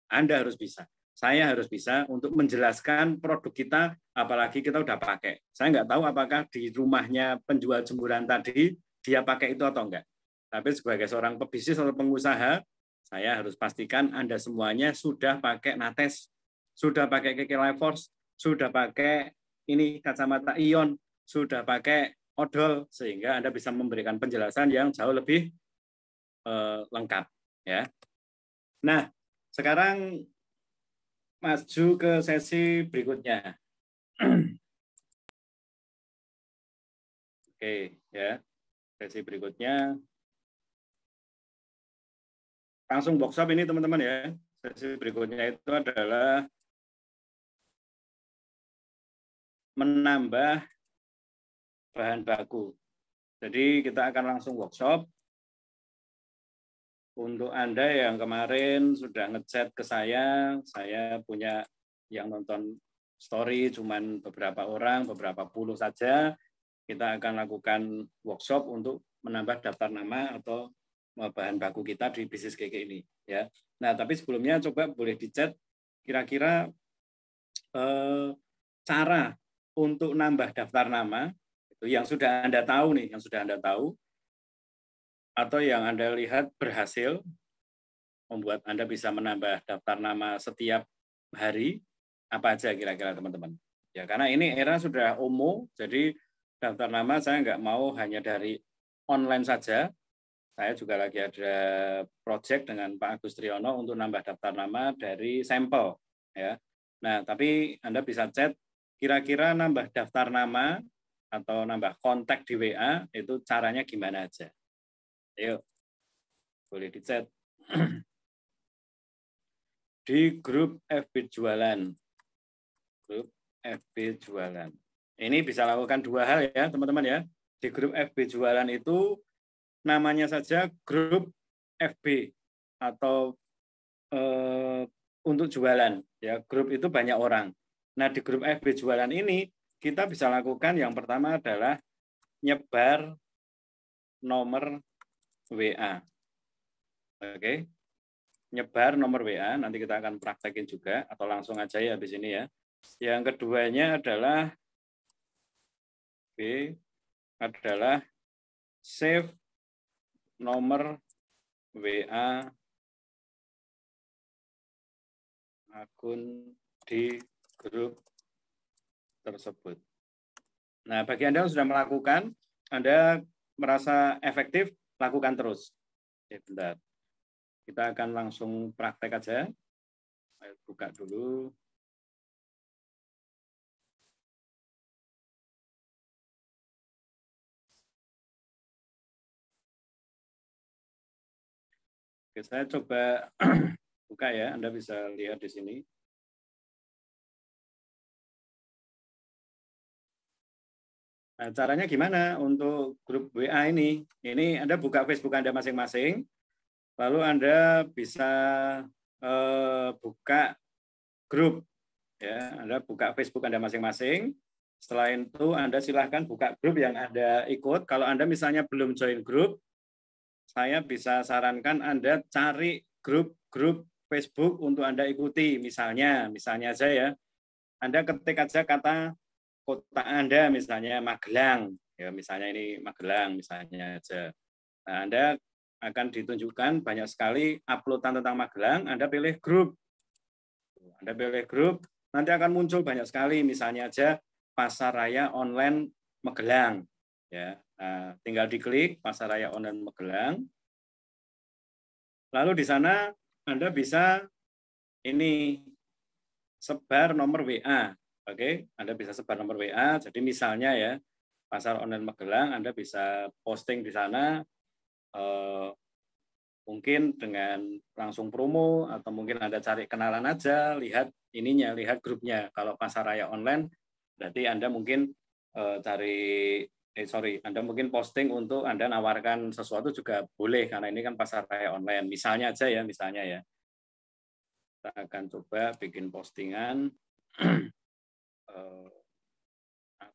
Anda harus bisa. Saya harus bisa untuk menjelaskan produk kita, apalagi kita udah pakai. Saya nggak tahu apakah di rumahnya penjual jemuran tadi, dia pakai itu atau enggak. Tapi sebagai seorang pebisnis atau pengusaha, saya harus pastikan Anda semuanya sudah pakai Nates, sudah pakai KK Life Force, sudah pakai ini kacamata ion, sudah pakai odol, sehingga Anda bisa memberikan penjelasan yang jauh lebih lengkap. Ya. Nah, sekarang maju ke sesi berikutnya. Oke, ya. Sesi berikutnya. Langsung workshop ini teman-teman ya. Sesi berikutnya itu adalah menambah bahan baku. Jadi kita akan langsung workshop. Untuk Anda yang kemarin sudah ngechat ke saya punya yang nonton story cuman beberapa orang, beberapa puluh saja. Kita akan lakukan workshop untuk menambah daftar nama atau bahan baku kita di bisnis KK ini. Ya. Nah, tapi sebelumnya coba boleh dichat kira-kira cara untuk nambah daftar nama itu yang sudah Anda tahu nih, yang sudah Anda tahu atau yang Anda lihat berhasil membuat Anda bisa menambah daftar nama setiap hari, apa aja kira-kira teman-teman. Ya, karena ini era sudah umum, jadi daftar nama saya nggak mau hanya dari online saja. Saya juga lagi ada project dengan Pak Agus Triyono untuk nambah daftar nama dari sampel. Ya. Nah, tapi Anda bisa chat, kira-kira nambah daftar nama atau nambah kontak di WA, itu caranya gimana aja. Ayo, boleh di chat. Di grup FB Jualan. Grup FB Jualan. Ini bisa lakukan dua hal ya, teman-teman ya. Di grup FB Jualan itu namanya saja grup FB atau untuk jualan. Ya, grup itu banyak orang. Nah, di grup FB Jualan ini kita bisa lakukan yang pertama adalah nyebar nomor WA. Oke. Nyebar nomor WA, nanti kita akan praktekin juga, atau langsung aja ya habis ini ya. Yang keduanya adalah B, adalah save nomor WA akun di grup tersebut. Nah, bagi Anda yang sudah melakukan, Anda merasa efektif, lakukan terus. Oke, bentar. Kita akan langsung praktek aja. Saya buka dulu. Oke, saya coba buka ya, Anda bisa lihat di sini. Nah, caranya gimana untuk grup WA ini? Ini Anda buka Facebook Anda masing-masing, lalu Anda bisa buka grup. Ya, Anda buka Facebook Anda masing-masing. Setelah itu Anda silahkan buka grup yang Anda ikut. Kalau Anda misalnya belum join grup, saya bisa sarankan Anda cari grup-grup Facebook untuk Anda ikuti. Misalnya aja ya, Anda ketik aja kata kota Anda, misalnya Magelang. Ya, misalnya ini Magelang, misalnya aja. Nah, Anda akan ditunjukkan banyak sekali uploadan tentang Magelang, Anda pilih grup. Anda pilih grup, nanti akan muncul banyak sekali, misalnya aja Pasar Raya Online Magelang. Ya, nah, tinggal diklik Pasar Raya Online Magelang. Lalu di sana Anda bisa ini sebar nomor WA. Oke, Anda bisa sebar nomor WA. Jadi misalnya ya, Pasar Online Magelang, Anda bisa posting di sana mungkin dengan langsung promo atau mungkin Anda cari kenalan aja, lihat ininya, lihat grupnya. Kalau Pasar Raya Online, berarti Anda mungkin Anda mungkin posting untuk Anda nawarkan sesuatu juga boleh, karena ini kan Pasar Raya Online. Misalnya aja ya, misalnya ya. Kita akan coba bikin postingan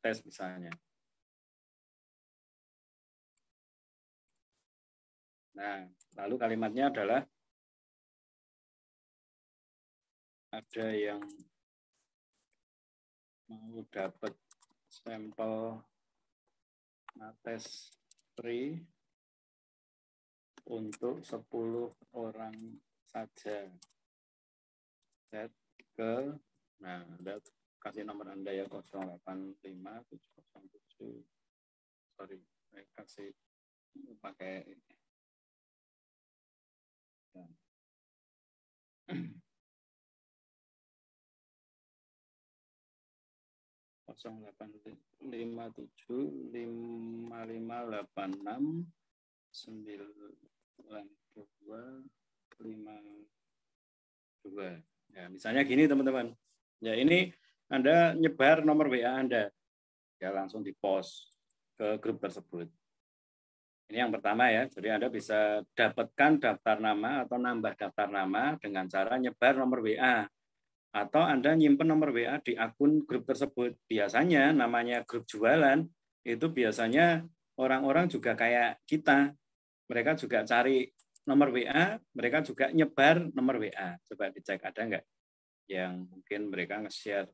tes misalnya. Nah, lalu kalimatnya adalah ada yang mau dapat sampel tes free untuk 10 orang saja. Chat ke, nah, Anda kasih nomor Anda ya 085707. Sorry, saya kasih pakai ini. Nah. 085755869252. 2. Ya, misalnya gini teman-teman. Ya ini Anda nyebar nomor WA Anda. Ya langsung di-post ke grup tersebut. Ini yang pertama ya. Jadi Anda bisa dapatkan daftar nama atau nambah daftar nama dengan cara nyebar nomor WA. Atau Anda nyimpen nomor WA di akun grup tersebut. Biasanya namanya grup jualan, itu biasanya orang-orang juga kayak kita. Mereka juga cari nomor WA, mereka juga nyebar nomor WA. Coba dicek ada nggak yang mungkin mereka nge-share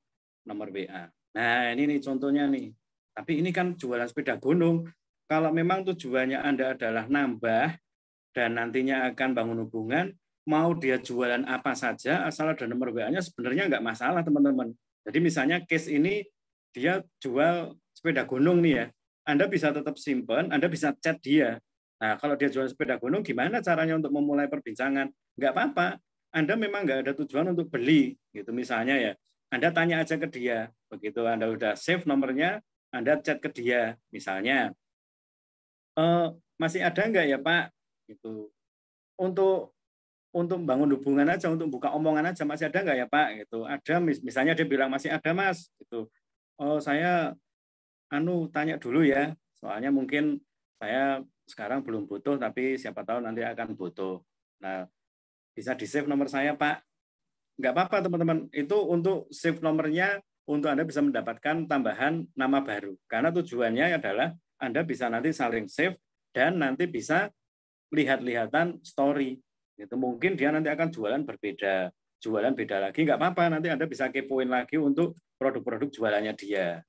nomor WA. Nah ini nih contohnya nih. Tapi ini kan jualan sepeda gunung. Kalau memang tujuannya Anda adalah nambah dan nantinya akan bangun hubungan, mau dia jualan apa saja, asal ada nomor WA-nya sebenarnya nggak masalah teman-teman. Jadi misalnya case ini dia jual sepeda gunung nih ya, Anda bisa tetap simpen, Anda bisa chat dia. Nah kalau dia jual sepeda gunung, gimana caranya untuk memulai perbincangan? Nggak apa-apa, Anda memang nggak ada tujuan untuk beli, gitu misalnya ya. Anda tanya aja ke dia, begitu Anda udah save nomornya, Anda chat ke dia, misalnya, masih ada nggak ya Pak? Gitu. Untuk membangun hubungan aja, untuk buka omongan aja masih ada nggak ya Pak? Gitu. Ada, misalnya dia bilang masih ada Mas. Gitu. Oh saya tanya dulu ya, soalnya mungkin saya sekarang belum butuh, tapi siapa tahu nanti akan butuh. Nah bisa di save nomor saya Pak. Nggak apa-apa teman-teman, itu untuk save nomornya untuk Anda bisa mendapatkan tambahan nama baru. Karena tujuannya adalah Anda bisa nanti saling save dan nanti bisa lihat-lihatan story. Itu mungkin dia nanti akan jualan berbeda, jualan beda lagi, nggak apa-apa. Nanti Anda bisa kepoin lagi untuk produk-produk jualannya dia,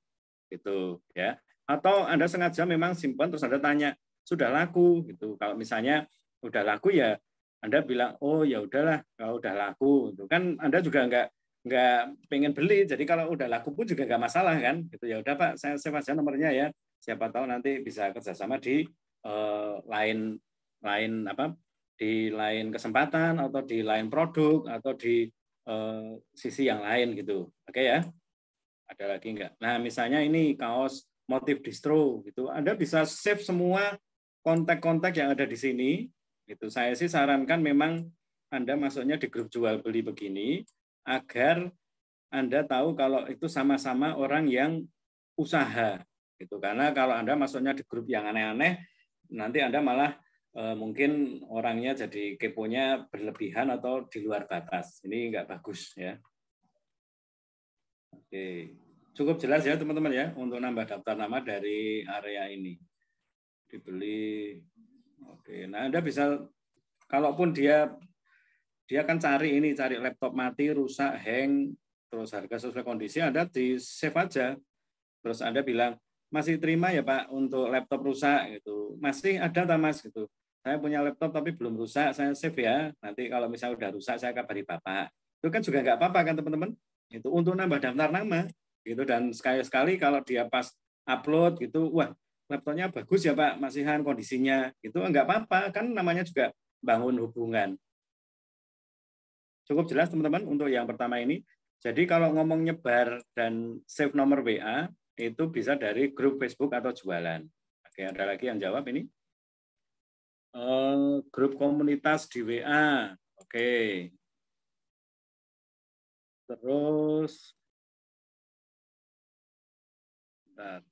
gitu ya. Atau Anda sengaja memang simpan terus Anda tanya sudah laku, gitu. Kalau misalnya udah laku ya Anda bilang oh ya udahlah kalau udah laku, itu kan Anda juga nggak pengen beli. Jadi kalau udah laku pun juga nggak masalah kan, gitu ya udah Pak saya save aja nomornya ya. Siapa tahu nanti bisa kerjasama di lain di lain kesempatan atau di lain produk atau di sisi yang lain gitu. Oke ya. Ada lagi enggak? Nah, misalnya ini kaos motif distro gitu. Anda bisa save semua kontak-kontak yang ada di sini. Itu saya sih sarankan memang Anda masuknya di grup jual beli begini agar Anda tahu kalau itu sama-sama orang yang usaha gitu. Karena kalau Anda masuknya di grup yang aneh-aneh nanti Anda malah mungkin orangnya jadi keponya berlebihan atau di luar batas. Ini nggak bagus ya. Oke, cukup jelas ya teman-teman ya untuk nambah daftar nama dari area ini. Dibeli. Oke, nah Anda bisa, kalaupun dia kan cari laptop mati, rusak, hang, terus harga sesuai kondisi, Anda di save aja. Terus Anda bilang, masih terima ya Pak untuk laptop rusak gitu. Masih ada tak Mas gitu. Saya punya laptop tapi belum rusak, saya save ya. Nanti kalau misalnya udah rusak saya kabari Bapak. Itu kan juga nggak apa-apa kan teman-teman? Itu untuk nambah daftar nama gitu. Dan sekali-sekali kalau dia pas upload gitu, wah laptopnya bagus ya Pak, masihan kondisinya. Itu nggak apa-apa, kan namanya juga bangun hubungan. Cukup jelas teman-teman untuk yang pertama ini. Jadi kalau ngomong nyebar dan save nomor WA, itu bisa dari grup Facebook atau jualan. Oke, ada lagi yang jawab ini? Grup komunitas di WA. Oke. Terus, bentar.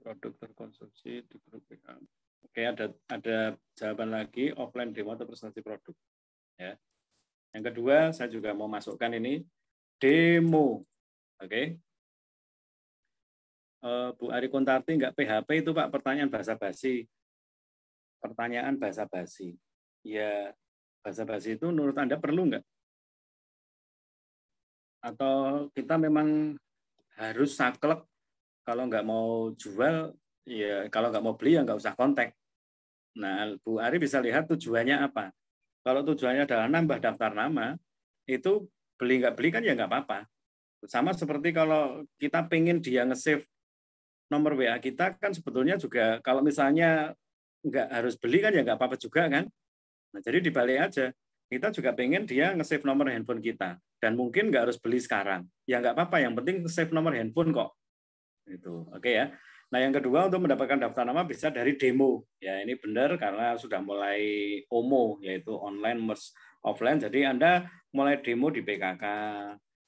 Produk terkonsumsi di grup WA. Oke, ada jawaban lagi, offline demo atau presentasi produk. Ya. Yang kedua, saya juga mau masukkan ini demo. Oke. Bu Ari Kuntarti nggak PHP itu Pak, pertanyaan basa-basi. Pertanyaan basa-basi. Ya, basa-basi itu menurut Anda perlu nggak? Atau kita memang harus saklek kalau nggak mau jual, ya kalau nggak mau beli ya nggak usah kontak. Nah, Bu Ari bisa lihat tujuannya apa. Kalau tujuannya adalah nambah daftar nama, itu beli nggak beli kan ya nggak apa-apa. Sama seperti kalau kita pengen dia nge-save nomor WA kita kan sebetulnya juga kalau misalnya nggak harus beli kan ya nggak apa-apa juga kan. Nah, jadi dibalik aja. Kita juga pengen dia nge-save nomor handphone kita. Dan mungkin nggak harus beli sekarang. Ya nggak apa-apa, yang penting save nomor handphone kok. Itu. Oke ya. Nah, yang kedua untuk mendapatkan daftar nama bisa dari demo. Ya, ini benar karena sudah mulai OMO, yaitu online merge offline. Jadi Anda mulai demo di PKK,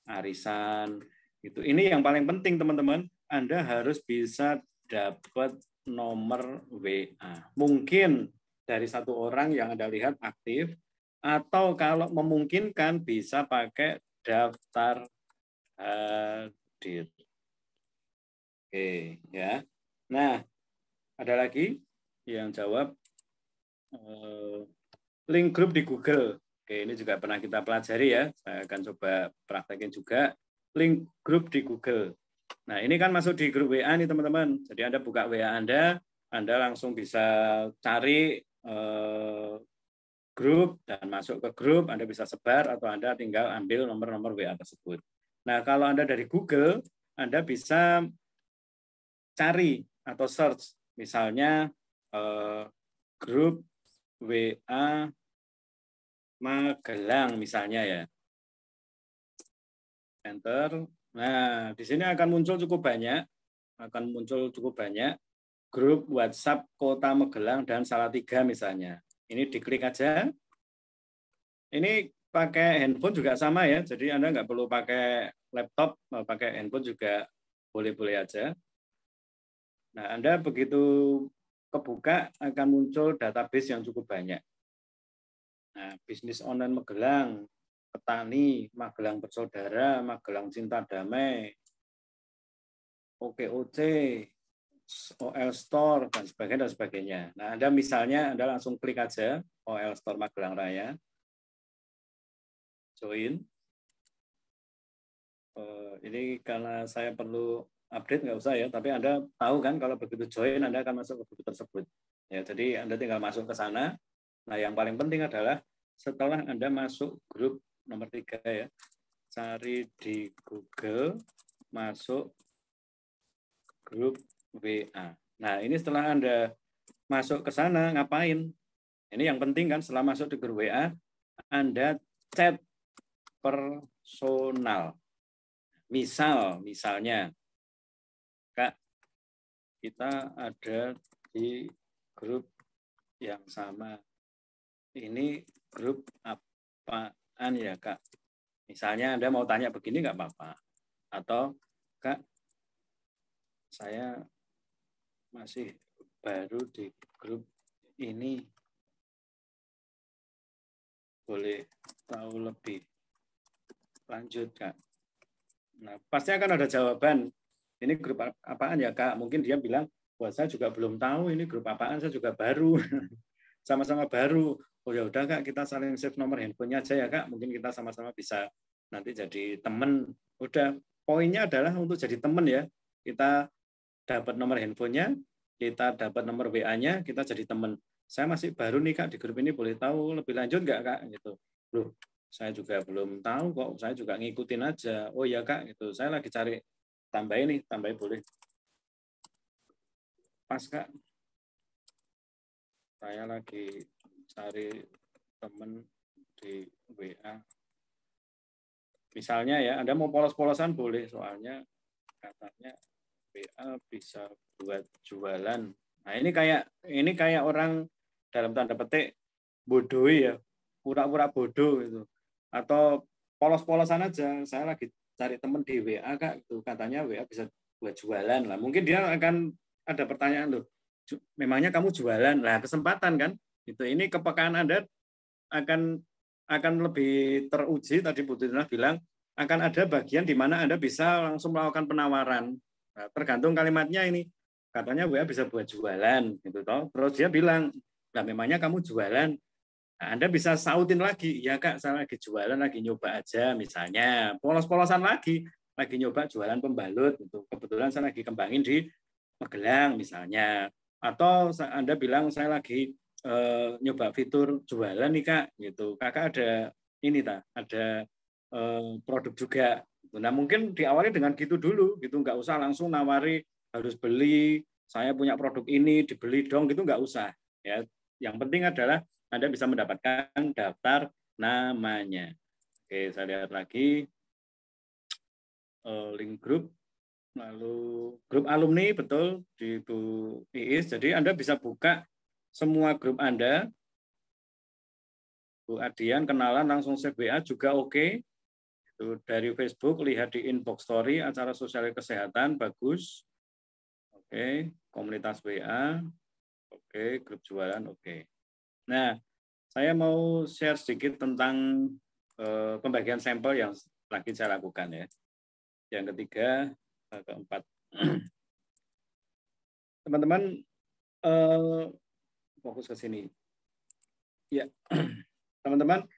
arisan. Itu. Ini yang paling penting, teman-teman. Anda harus bisa dapat nomor WA. Mungkin dari satu orang yang Anda lihat aktif, atau kalau memungkinkan bisa pakai daftar hadir. Oke, ya. Nah, ada lagi yang jawab link grup di Google. Oke, ini juga pernah kita pelajari ya. Saya akan coba praktekin juga link grup di Google. Nah, ini kan masuk di grup WA nih teman-teman. Jadi Anda buka WA Anda langsung bisa cari grup dan masuk ke grup, Anda bisa sebar atau Anda tinggal ambil nomor-nomor WA tersebut. Nah, kalau Anda dari Google, Anda bisa cari atau search, misalnya grup WA Magelang misalnya ya. Enter. Nah, di sini akan muncul cukup banyak, grup WhatsApp Kota Magelang dan Salatiga misalnya. Ini diklik aja. Ini pakai handphone juga sama ya, jadi Anda nggak perlu pakai laptop, pakai handphone juga boleh-boleh aja. Nah, Anda begitu kebuka akan muncul database yang cukup banyak. Nah, bisnis online Magelang, petani, Magelang Bersaudara, Magelang Cinta Damai, OKOC, OL Store, dan sebagainya. Nah, Anda misalnya Anda langsung klik aja OL Store Magelang Raya, join. Ini karena saya perlu update nggak usah ya, tapi Anda tahu kan kalau begitu join Anda akan masuk ke grup tersebut. Ya, jadi Anda tinggal masuk ke sana. Nah, yang paling penting adalah setelah Anda masuk grup nomor 3 ya, cari di Google, masuk grup WA. Nah, ini setelah Anda masuk ke sana ngapain? Ini yang penting kan setelah masuk di grup WA, Anda chat personal. Misalnya, Kak, kita ada di grup yang sama. Ini grup apaan ya, Kak? Misalnya Anda mau tanya begini nggak apa-apa. Atau, Kak, saya masih baru di grup ini. Boleh tahu lebih lanjut, Kak? Nah, pasti akan ada jawaban. Ini grup apaan ya, Kak? Mungkin dia bilang, wah saya juga belum tahu ini grup apaan, saya juga baru. Sama-sama baru. Oh ya udah Kak, kita saling save nomor handphonenya aja ya Kak. Mungkin kita sama-sama bisa nanti jadi teman. Udah, poinnya adalah untuk jadi teman ya. Kita dapat nomor handphonenya, kita dapat nomor WA-nya, kita jadi teman. Saya masih baru nih Kak di grup ini, boleh tahu lebih lanjut nggak Kak? Gitu. Loh, saya juga belum tahu kok, saya juga ngikutin aja. Oh ya Kak, gitu. Saya lagi cari tambahin boleh. Pas Kak, saya lagi cari teman di WA. Misalnya ya, Anda mau polos-polosan boleh, soalnya katanya WA bisa buat jualan. Nah, ini kayak orang dalam tanda petik bodoh ya, pura-pura bodoh gitu. Atau polos-polosan aja, saya lagi cari teman di WA Kak, gitu. Katanya WA bisa buat jualan lah. Mungkin dia akan ada pertanyaan loh, memangnya kamu jualan? Nah, kesempatan kan? Itu ini kepekaan Anda akan lebih teruji. Tadi Bu Tina bilang akan ada bagian di mana Anda bisa langsung melakukan penawaran. Nah, tergantung kalimatnya ini. Katanya WA bisa buat jualan gitu toh. Terus dia bilang, "Nah, memangnya kamu jualan?" Nah, Anda bisa sautin lagi, "Ya Kak, saya lagi jualan, lagi nyoba aja." Misalnya, polos-polosan lagi nyoba jualan pembalut gitu. Kebetulan saya lagi kembangin di Magelang misalnya. Atau Anda bilang saya lagi nyoba fitur jualan nih Kak, gitu. Kakak ada ini ada produk juga. Nah mungkin diawali dengan gitu dulu, gitu nggak usah langsung nawari harus beli, saya punya produk ini dibeli dong, gitu nggak usah. Ya, yang penting adalah Anda bisa mendapatkan daftar namanya. Oke, saya lihat lagi link grup. lalu grup alumni, betul, di Bu Iis. Jadi Anda bisa buka semua grup Anda. Bu Adian, kenalan, langsung save WA juga oke. Itu dari Facebook, lihat di inbox story, acara sosial kesehatan, bagus. Oke, komunitas WA, oke, grup jualan, oke. Nah, saya mau share sedikit tentang pembagian sampel yang lagi saya lakukan ya. Yang ketiga, keempat. Teman-teman fokus ke sini. Ya, teman-teman,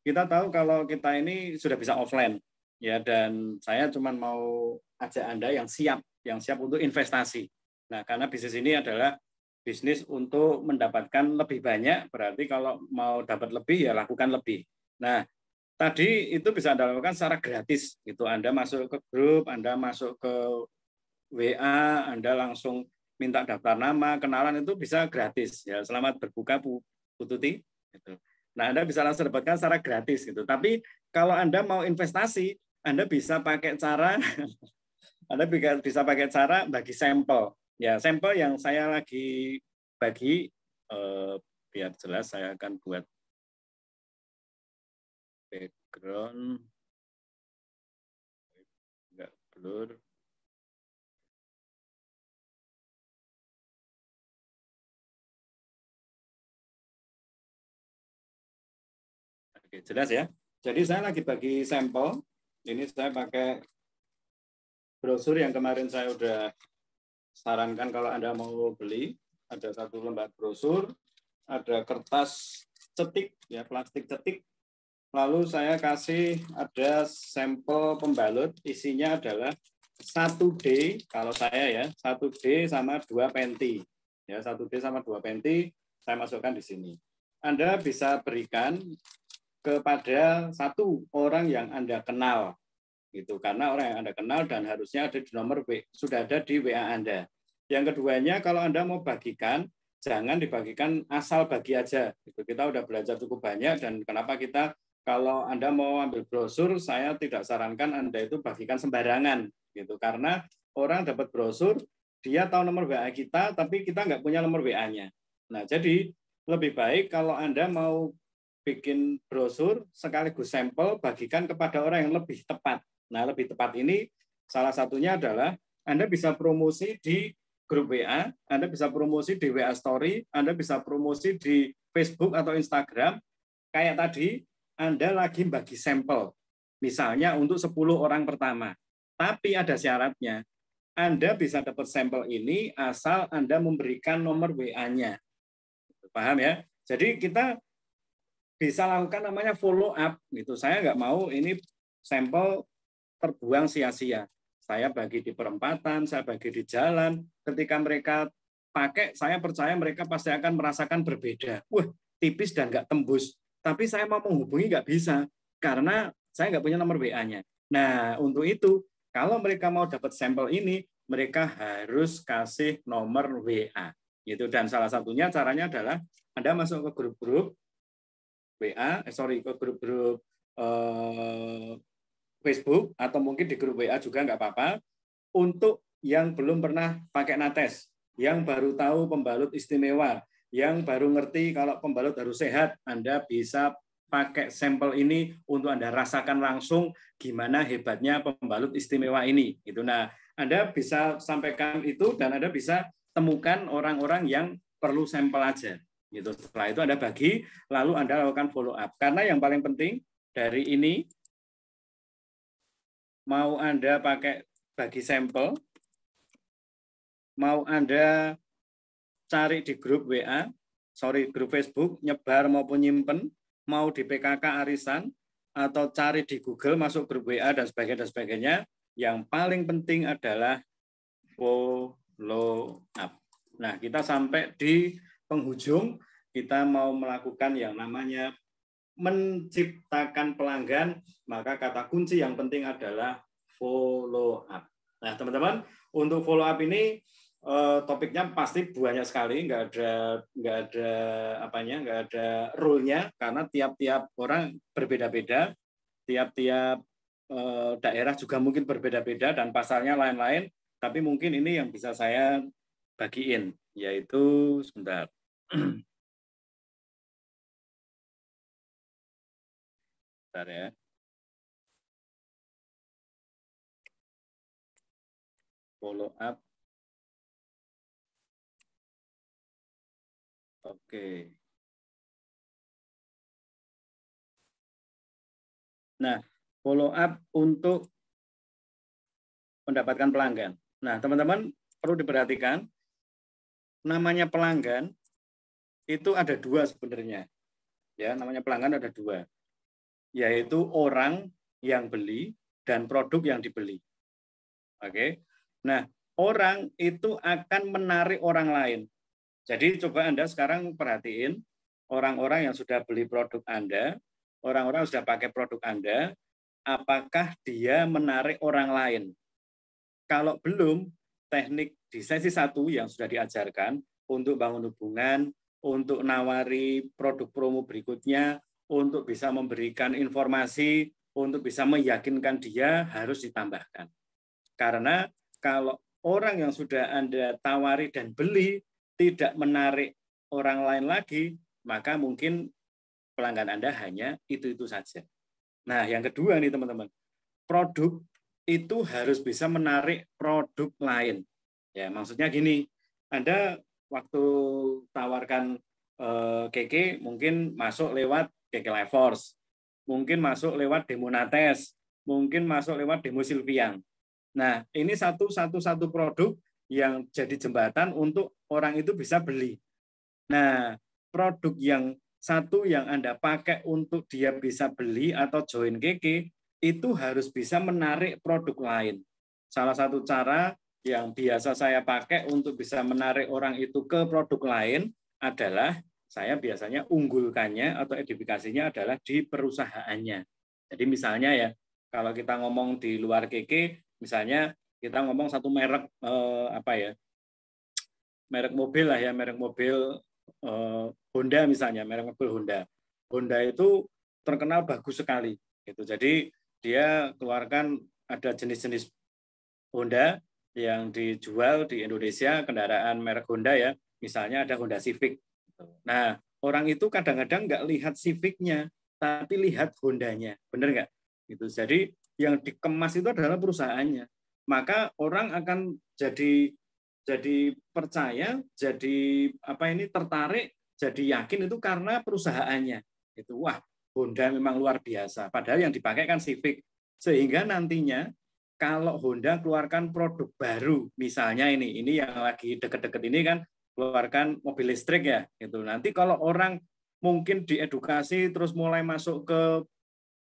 kita tahu kalau kita ini sudah bisa offline ya, dan saya cuma mau ajak Anda yang siap untuk investasi. Nah, karena bisnis ini adalah bisnis untuk mendapatkan lebih banyak, berarti kalau mau dapat lebih ya lakukan lebih. Nah, tadi itu bisa Anda lakukan secara gratis gitu. Anda masuk ke grup, Anda masuk ke WA, Anda langsung minta daftar nama, kenalan, itu bisa gratis ya. Selamat berbuka Bu Tuti gitu. Nah, Anda bisa langsung dapatkan secara gratis gitu. Tapi kalau Anda mau investasi, Anda bisa pakai cara bagi sampel. Ya, sampel yang saya lagi bagi, biar jelas saya akan buat background, enggak blur. Oke, jelas ya. Jadi saya lagi bagi sampel. Ini saya pakai brosur yang kemarin saya udah sarankan kalau Anda mau beli. Ada satu lembar brosur, ada kertas cetik, ya plastik cetik. Lalu saya kasih ada sampel pembalut, isinya adalah 1D, kalau saya ya, 1D sama 2 penti. Ya, 1D sama 2 penti, saya masukkan di sini. Anda bisa berikan kepada satu orang yang Anda kenal, gitu, karena orang yang Anda kenal dan harusnya ada di nomor sudah ada di WA Anda. Yang keduanya, kalau Anda mau bagikan, jangan dibagikan asal bagi aja. Itu kita udah belajar cukup banyak, dan kenapa kita kalau Anda mau ambil brosur, saya tidak sarankan Anda itu bagikan sembarangan, gitu, karena orang dapat brosur, dia tahu nomor WA kita, tapi kita nggak punya nomor WA-nya. Nah, jadi lebih baik kalau Anda mau bikin brosur sekaligus sampel, bagikan kepada orang yang lebih tepat. Nah, lebih tepat ini salah satunya adalah Anda bisa promosi di grup WA, Anda bisa promosi di WA Story, Anda bisa promosi di Facebook atau Instagram. Kayak tadi, Anda lagi bagi sampel, misalnya untuk 10 orang pertama. Tapi ada syaratnya, Anda bisa dapat sampel ini asal Anda memberikan nomor WA-nya. Paham ya? Jadi kita bisa lakukan namanya follow up. Gitu. Saya nggak mau ini sampel terbuang sia-sia. Saya bagi di perempatan, saya bagi di jalan. Ketika mereka pakai, saya percaya mereka pasti akan merasakan berbeda. Wah, tipis dan nggak tembus. Tapi saya mau menghubungi nggak bisa, karena saya nggak punya nomor WA-nya. Nah, untuk itu, kalau mereka mau dapat sampel ini, mereka harus kasih nomor WA. Gitu. Dan salah satunya caranya adalah Anda masuk ke grup-grup WA, ke grup-grup Facebook, atau mungkin di grup WA juga nggak apa-apa. Untuk yang belum pernah pakai nates, yang baru tahu pembalut istimewa, yang baru ngerti kalau pembalut harus sehat, Anda bisa pakai sampel ini untuk Anda rasakan langsung gimana hebatnya pembalut istimewa ini. Gitu. Nah, Anda bisa sampaikan itu, dan Anda bisa temukan orang-orang yang perlu sampel aja. Gitu. Setelah itu Anda bagi, lalu Anda lakukan follow up. Karena yang paling penting dari ini, mau Anda pakai bagi sampel, mau Anda cari di grup WA, grup Facebook, nyebar maupun nyimpen, mau di PKK arisan, atau cari di Google, masuk grup WA, dan sebagainya, yang paling penting adalah follow up. Nah, kita sampai di penghujung, kita mau melakukan yang namanya menciptakan pelanggan, maka kata kunci yang penting adalah follow up. Nah, teman-teman, untuk follow up ini topiknya pasti banyak sekali, nggak ada rule-nya, karena tiap-tiap orang berbeda-beda, tiap-tiap daerah juga mungkin berbeda-beda dan pasalnya lain-lain, tapi mungkin ini yang bisa saya bagiin, yaitu sebentar. Bentar ya. Follow up. Oke. Nah, follow up untuk mendapatkan pelanggan. Nah, teman-teman perlu diperhatikan, namanya pelanggan itu ada dua sebenarnya. Ya, namanya pelanggan ada dua, yaitu orang yang beli dan produk yang dibeli. Oke. Nah, orang itu akan menarik orang lain. Jadi coba Anda sekarang perhatiin orang-orang yang sudah beli produk Anda, orang-orang yang sudah pakai produk Anda, apakah dia menarik orang lain? Kalau belum, teknik di sesi 1 yang sudah diajarkan untuk bangun hubungan, untuk nawari produk promo berikutnya, untuk bisa memberikan informasi, untuk bisa meyakinkan dia harus ditambahkan. Karena kalau orang yang sudah Anda tawari dan beli tidak menarik orang lain lagi, maka mungkin pelanggan Anda hanya itu-itu saja. Nah, yang kedua nih teman-teman, produk itu harus bisa menarik produk lain. Ya, maksudnya gini, Anda waktu tawarkan Keke mungkin masuk lewat Keke Life Force, mungkin masuk lewat Demo Nates, mungkin masuk lewat Demo Silvian. Nah, ini satu produk yang jadi jembatan untuk orang itu bisa beli. Nah, produk yang satu yang Anda pakai untuk dia bisa beli atau join Keke, itu harus bisa menarik produk lain. Salah satu cara yang biasa saya pakai untuk bisa menarik orang itu ke produk lain adalah saya biasanya unggulkannya atau edifikasinya adalah di perusahaannya. Jadi misalnya ya, kalau kita ngomong di luar Keke, misalnya kita ngomong satu merek merek mobil lah ya, merek mobil Honda misalnya, merek mobil Honda. Honda itu terkenal bagus sekali gitu. Jadi dia keluarkan ada jenis-jenis Honda yang dijual di Indonesia, kendaraan merek Honda ya, misalnya ada Honda Civic. Nah, orang itu kadang-kadang nggak lihat Civic-nya, tapi lihat Hondanya, bener nggak? Gitu. Jadi yang dikemas itu adalah perusahaannya. Maka orang akan jadi percaya, jadi tertarik, jadi yakin itu karena perusahaannya. Itu wah, Honda memang luar biasa. Padahal yang dipakai kan Civic. Sehingga nantinya kalau Honda keluarkan produk baru, misalnya ini yang lagi deket-deket ini kan keluarkan mobil listrik ya, gitu. Nanti kalau orang mungkin diedukasi terus mulai masuk ke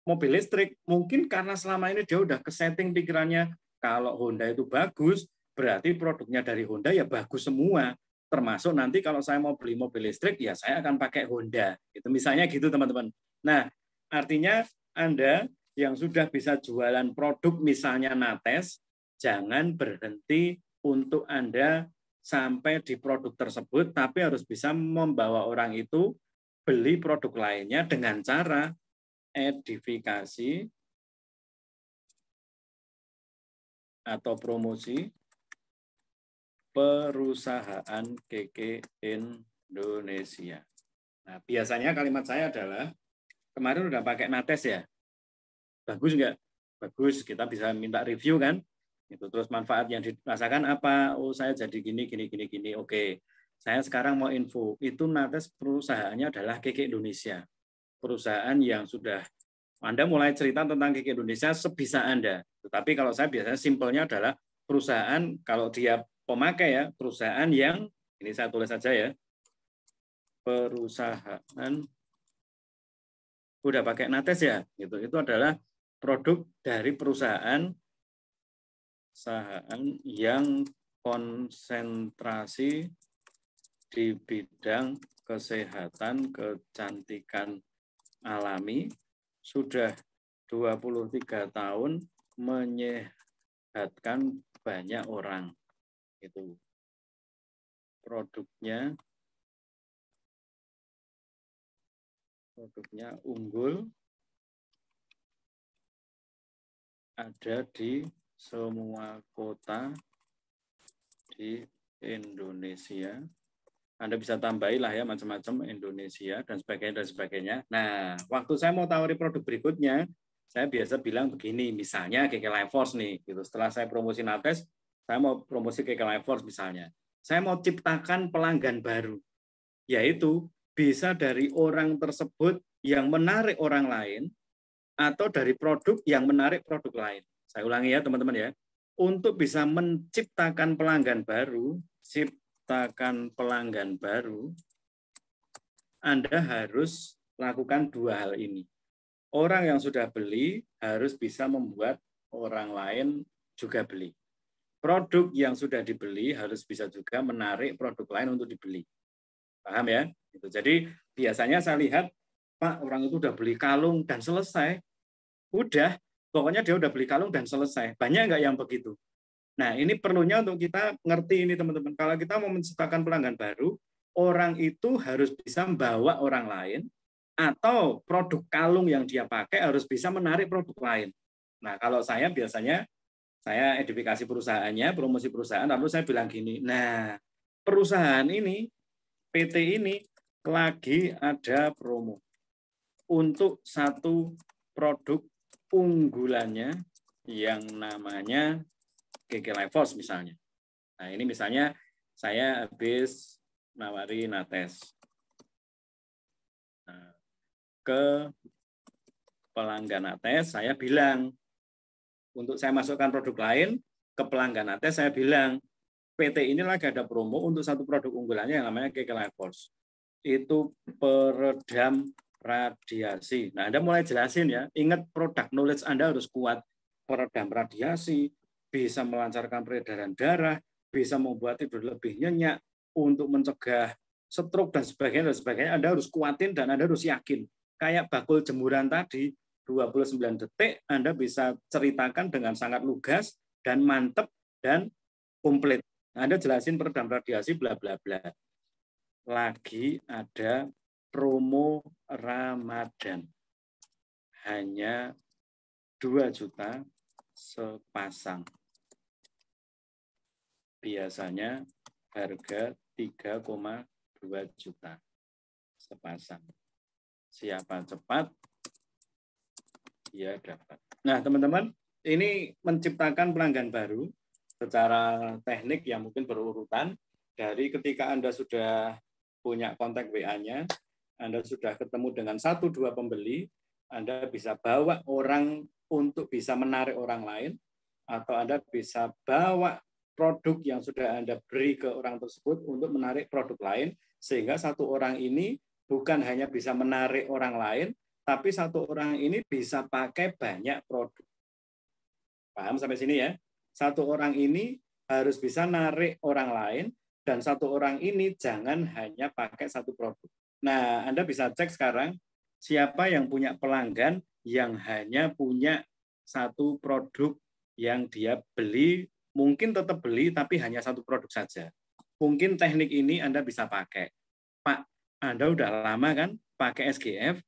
mobil listrik, mungkin karena selama ini dia udah kesetting pikirannya kalau Honda itu bagus, berarti produknya dari Honda ya bagus semua. Termasuk nanti kalau saya mau beli mobil listrik, ya saya akan pakai Honda. Itu misalnya gitu teman-teman. Nah, artinya Anda yang sudah bisa jualan produk misalnya Nates, jangan berhenti untuk Anda sampai di produk tersebut, tapi harus bisa membawa orang itu beli produk lainnya dengan cara edifikasi atau promosi perusahaan Keke Indonesia. Nah, biasanya kalimat saya adalah, kemarin udah pakai Nates ya? Bagus nggak? Bagus, kita bisa minta review kan? Itu terus manfaat yang dirasakan apa? Oh, saya jadi gini. Oke, saya sekarang mau info. Itu Nates perusahaannya adalah Keke Indonesia. Perusahaan yang sudah Anda mulai cerita tentang Keke Indonesia sebisa Anda. Tetapi kalau saya biasanya simpelnya adalah perusahaan, kalau dia pemakai ya, perusahaan yang, ini saya tulis saja ya, perusahaan, udah pakai Nates ya, gitu. Itu adalah produk dari perusahaan yang konsentrasi di bidang kesehatan, kecantikan alami, sudah 23 tahun menyehatkan banyak orang. Itu produknya unggul, ada di semua kota di Indonesia. Anda bisa tambahilah ya macam-macam Indonesia dan sebagainya dan sebagainya. Nah, waktu saya mau tawari produk berikutnya, saya biasa bilang begini, misalnya KK Life Force nih, gitu. Setelah saya promosi Nates, saya mau promosi KK Life Force misalnya. Saya mau ciptakan pelanggan baru, yaitu bisa dari orang tersebut yang menarik orang lain atau dari produk yang menarik produk lain. Saya ulangi ya teman-teman ya. Untuk bisa menciptakan pelanggan baru, Anda harus lakukan dua hal ini. Orang yang sudah beli harus bisa membuat orang lain juga beli. Produk yang sudah dibeli harus bisa juga menarik produk lain untuk dibeli. Paham ya? Jadi biasanya saya lihat, Pak, orang itu udah beli kalung dan selesai. Udah, pokoknya dia udah beli kalung dan selesai. Banyak nggak yang begitu? Nah, ini perlunya untuk kita ngerti ini teman-teman. Kalau kita mau menciptakan pelanggan baru, orang itu harus bisa membawa orang lain atau produk kalung yang dia pakai harus bisa menarik produk lain. Nah, kalau saya biasanya saya edifikasi perusahaannya, promosi perusahaan, lalu saya bilang gini, nah perusahaan ini, PT ini lagi ada promo untuk satu produk unggulannya yang namanya KK Life Force misalnya. Nah ini misalnya saya habis nawari Nates ke pelanggan Nates, saya bilang untuk saya masukkan produk lain ke pelanggan Nates, saya bilang PT ini lagi ada promo untuk satu produk unggulannya yang namanya KK Life Force. Itu peredam radiasi. Nah, Anda mulai jelasin ya. Ingat produk knowledge Anda harus kuat. Peredam radiasi, bisa melancarkan peredaran darah, bisa membuat tidur lebih nyenyak, untuk mencegah stroke dan sebagainya. Anda harus kuatin dan Anda harus yakin. Kayak bakul jemuran tadi, 29 detik Anda bisa ceritakan dengan sangat lugas dan mantep dan komplit. Anda jelasin peredam radiasi bla bla bla. Lagi ada promo Ramadan. Hanya 2 juta sepasang. Biasanya harga 3,2 juta sepasang. Siapa cepat, dia dapat. Nah, teman-teman, ini menciptakan pelanggan baru secara teknik yang mungkin berurutan. Dari ketika Anda sudah punya kontak WA-nya, Anda sudah ketemu dengan 1-2 pembeli, Anda bisa bawa orang untuk bisa menarik orang lain, atau Anda bisa bawa produk yang sudah Anda beri ke orang tersebut untuk menarik produk lain, sehingga satu orang ini bukan hanya bisa menarik orang lain, tapi satu orang ini bisa pakai banyak produk. Paham sampai sini ya? Satu orang ini harus bisa narik orang lain, dan satu orang ini jangan hanya pakai satu produk. Nah, Anda bisa cek sekarang siapa yang punya pelanggan yang hanya punya satu produk yang dia beli, mungkin tetap beli tapi hanya satu produk saja. Mungkin teknik ini Anda bisa pakai. Pak, Anda udah lama kan pakai SGF?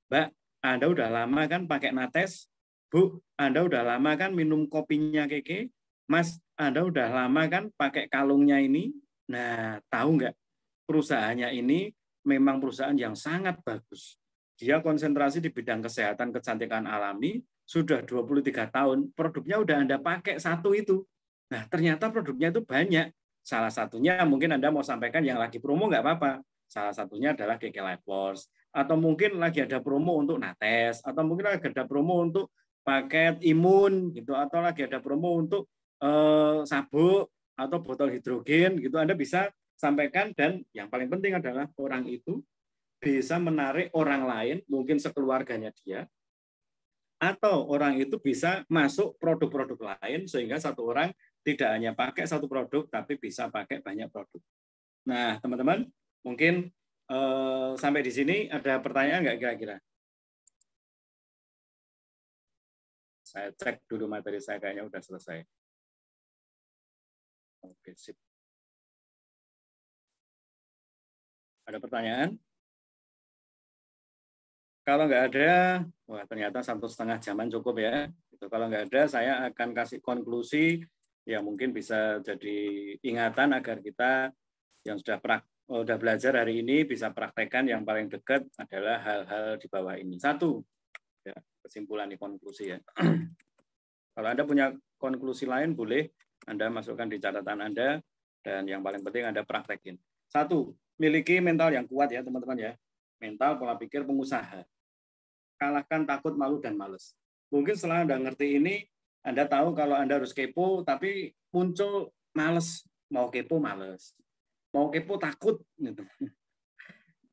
Mbak, Anda udah lama kan pakai Nates? Bu, Anda udah lama kan minum kopinya Keke? Mas, Anda udah lama kan pakai kalungnya ini? Nah, tahu nggak? Perusahaannya ini memang perusahaan yang sangat bagus. Dia konsentrasi di bidang kesehatan kecantikan alami, sudah 23 tahun, produknya udah Anda pakai satu itu. Nah, ternyata produknya itu banyak. Salah satunya mungkin Anda mau sampaikan yang lagi promo nggak apa-apa. Salah satunya adalah KK Life Force. Atau mungkin lagi ada promo untuk Nates, atau mungkin lagi ada promo untuk paket imun, gitu, atau lagi ada promo untuk sabuk atau botol hidrogen, gitu. Anda bisa sampaikan, dan yang paling penting adalah orang itu bisa menarik orang lain, mungkin sekeluarganya dia, atau orang itu bisa masuk produk-produk lain sehingga satu orang tidak hanya pakai satu produk tapi bisa pakai banyak produk. Nah, teman-teman, mungkin sampai di sini ada pertanyaan nggak kira-kira? Saya cek dulu materi saya, kayaknya udah selesai. Oke, sip. Ada pertanyaan? Kalau nggak ada, wah ternyata 1,5 jaman cukup ya. Kalau nggak ada, saya akan kasih konklusi yang mungkin bisa jadi ingatan agar kita yang sudah belajar hari ini bisa praktekkan. Yang paling dekat adalah hal-hal di bawah ini. 1, ya, kesimpulan di konklusi ya. Kalau Anda punya konklusi lain, boleh Anda masukkan di catatan Anda, dan yang paling penting Anda praktekin. 1, miliki mental yang kuat ya teman-teman ya. Mental pola pikir pengusaha. Kalahkan takut, malu, dan males. Mungkin setelah Anda ngerti ini, Anda tahu kalau Anda harus kepo, tapi muncul males. Mau kepo males. Mau kepo takut. Gitu.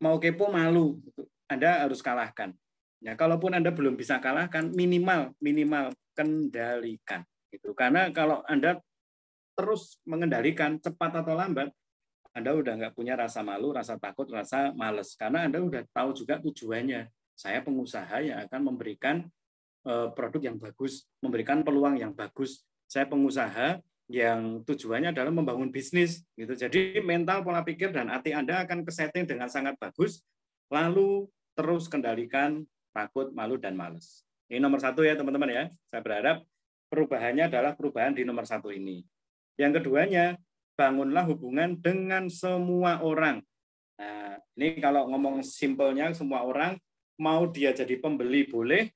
Mau kepo malu. Anda harus kalahkan. Ya, kalaupun Anda belum bisa kalahkan, minimal kendalikan. Gitu. Karena kalau Anda terus mengendalikan, cepat atau lambat, Anda udah nggak punya rasa malu, rasa takut, rasa males. Karena Anda udah tahu juga tujuannya. Saya pengusaha yang akan memberikan produk yang bagus, memberikan peluang yang bagus. Saya pengusaha yang tujuannya adalah membangun bisnis. Gitu. Jadi mental, pola pikir, dan hati Anda akan kesetting dengan sangat bagus, lalu terus kendalikan takut, malu, dan males. Ini nomor 1 ya teman-teman ya. Saya berharap perubahannya adalah perubahan di nomor 1 ini. Yang keduanya, bangunlah hubungan dengan semua orang. Nah, ini kalau ngomong simpelnya semua orang, mau dia jadi pembeli boleh,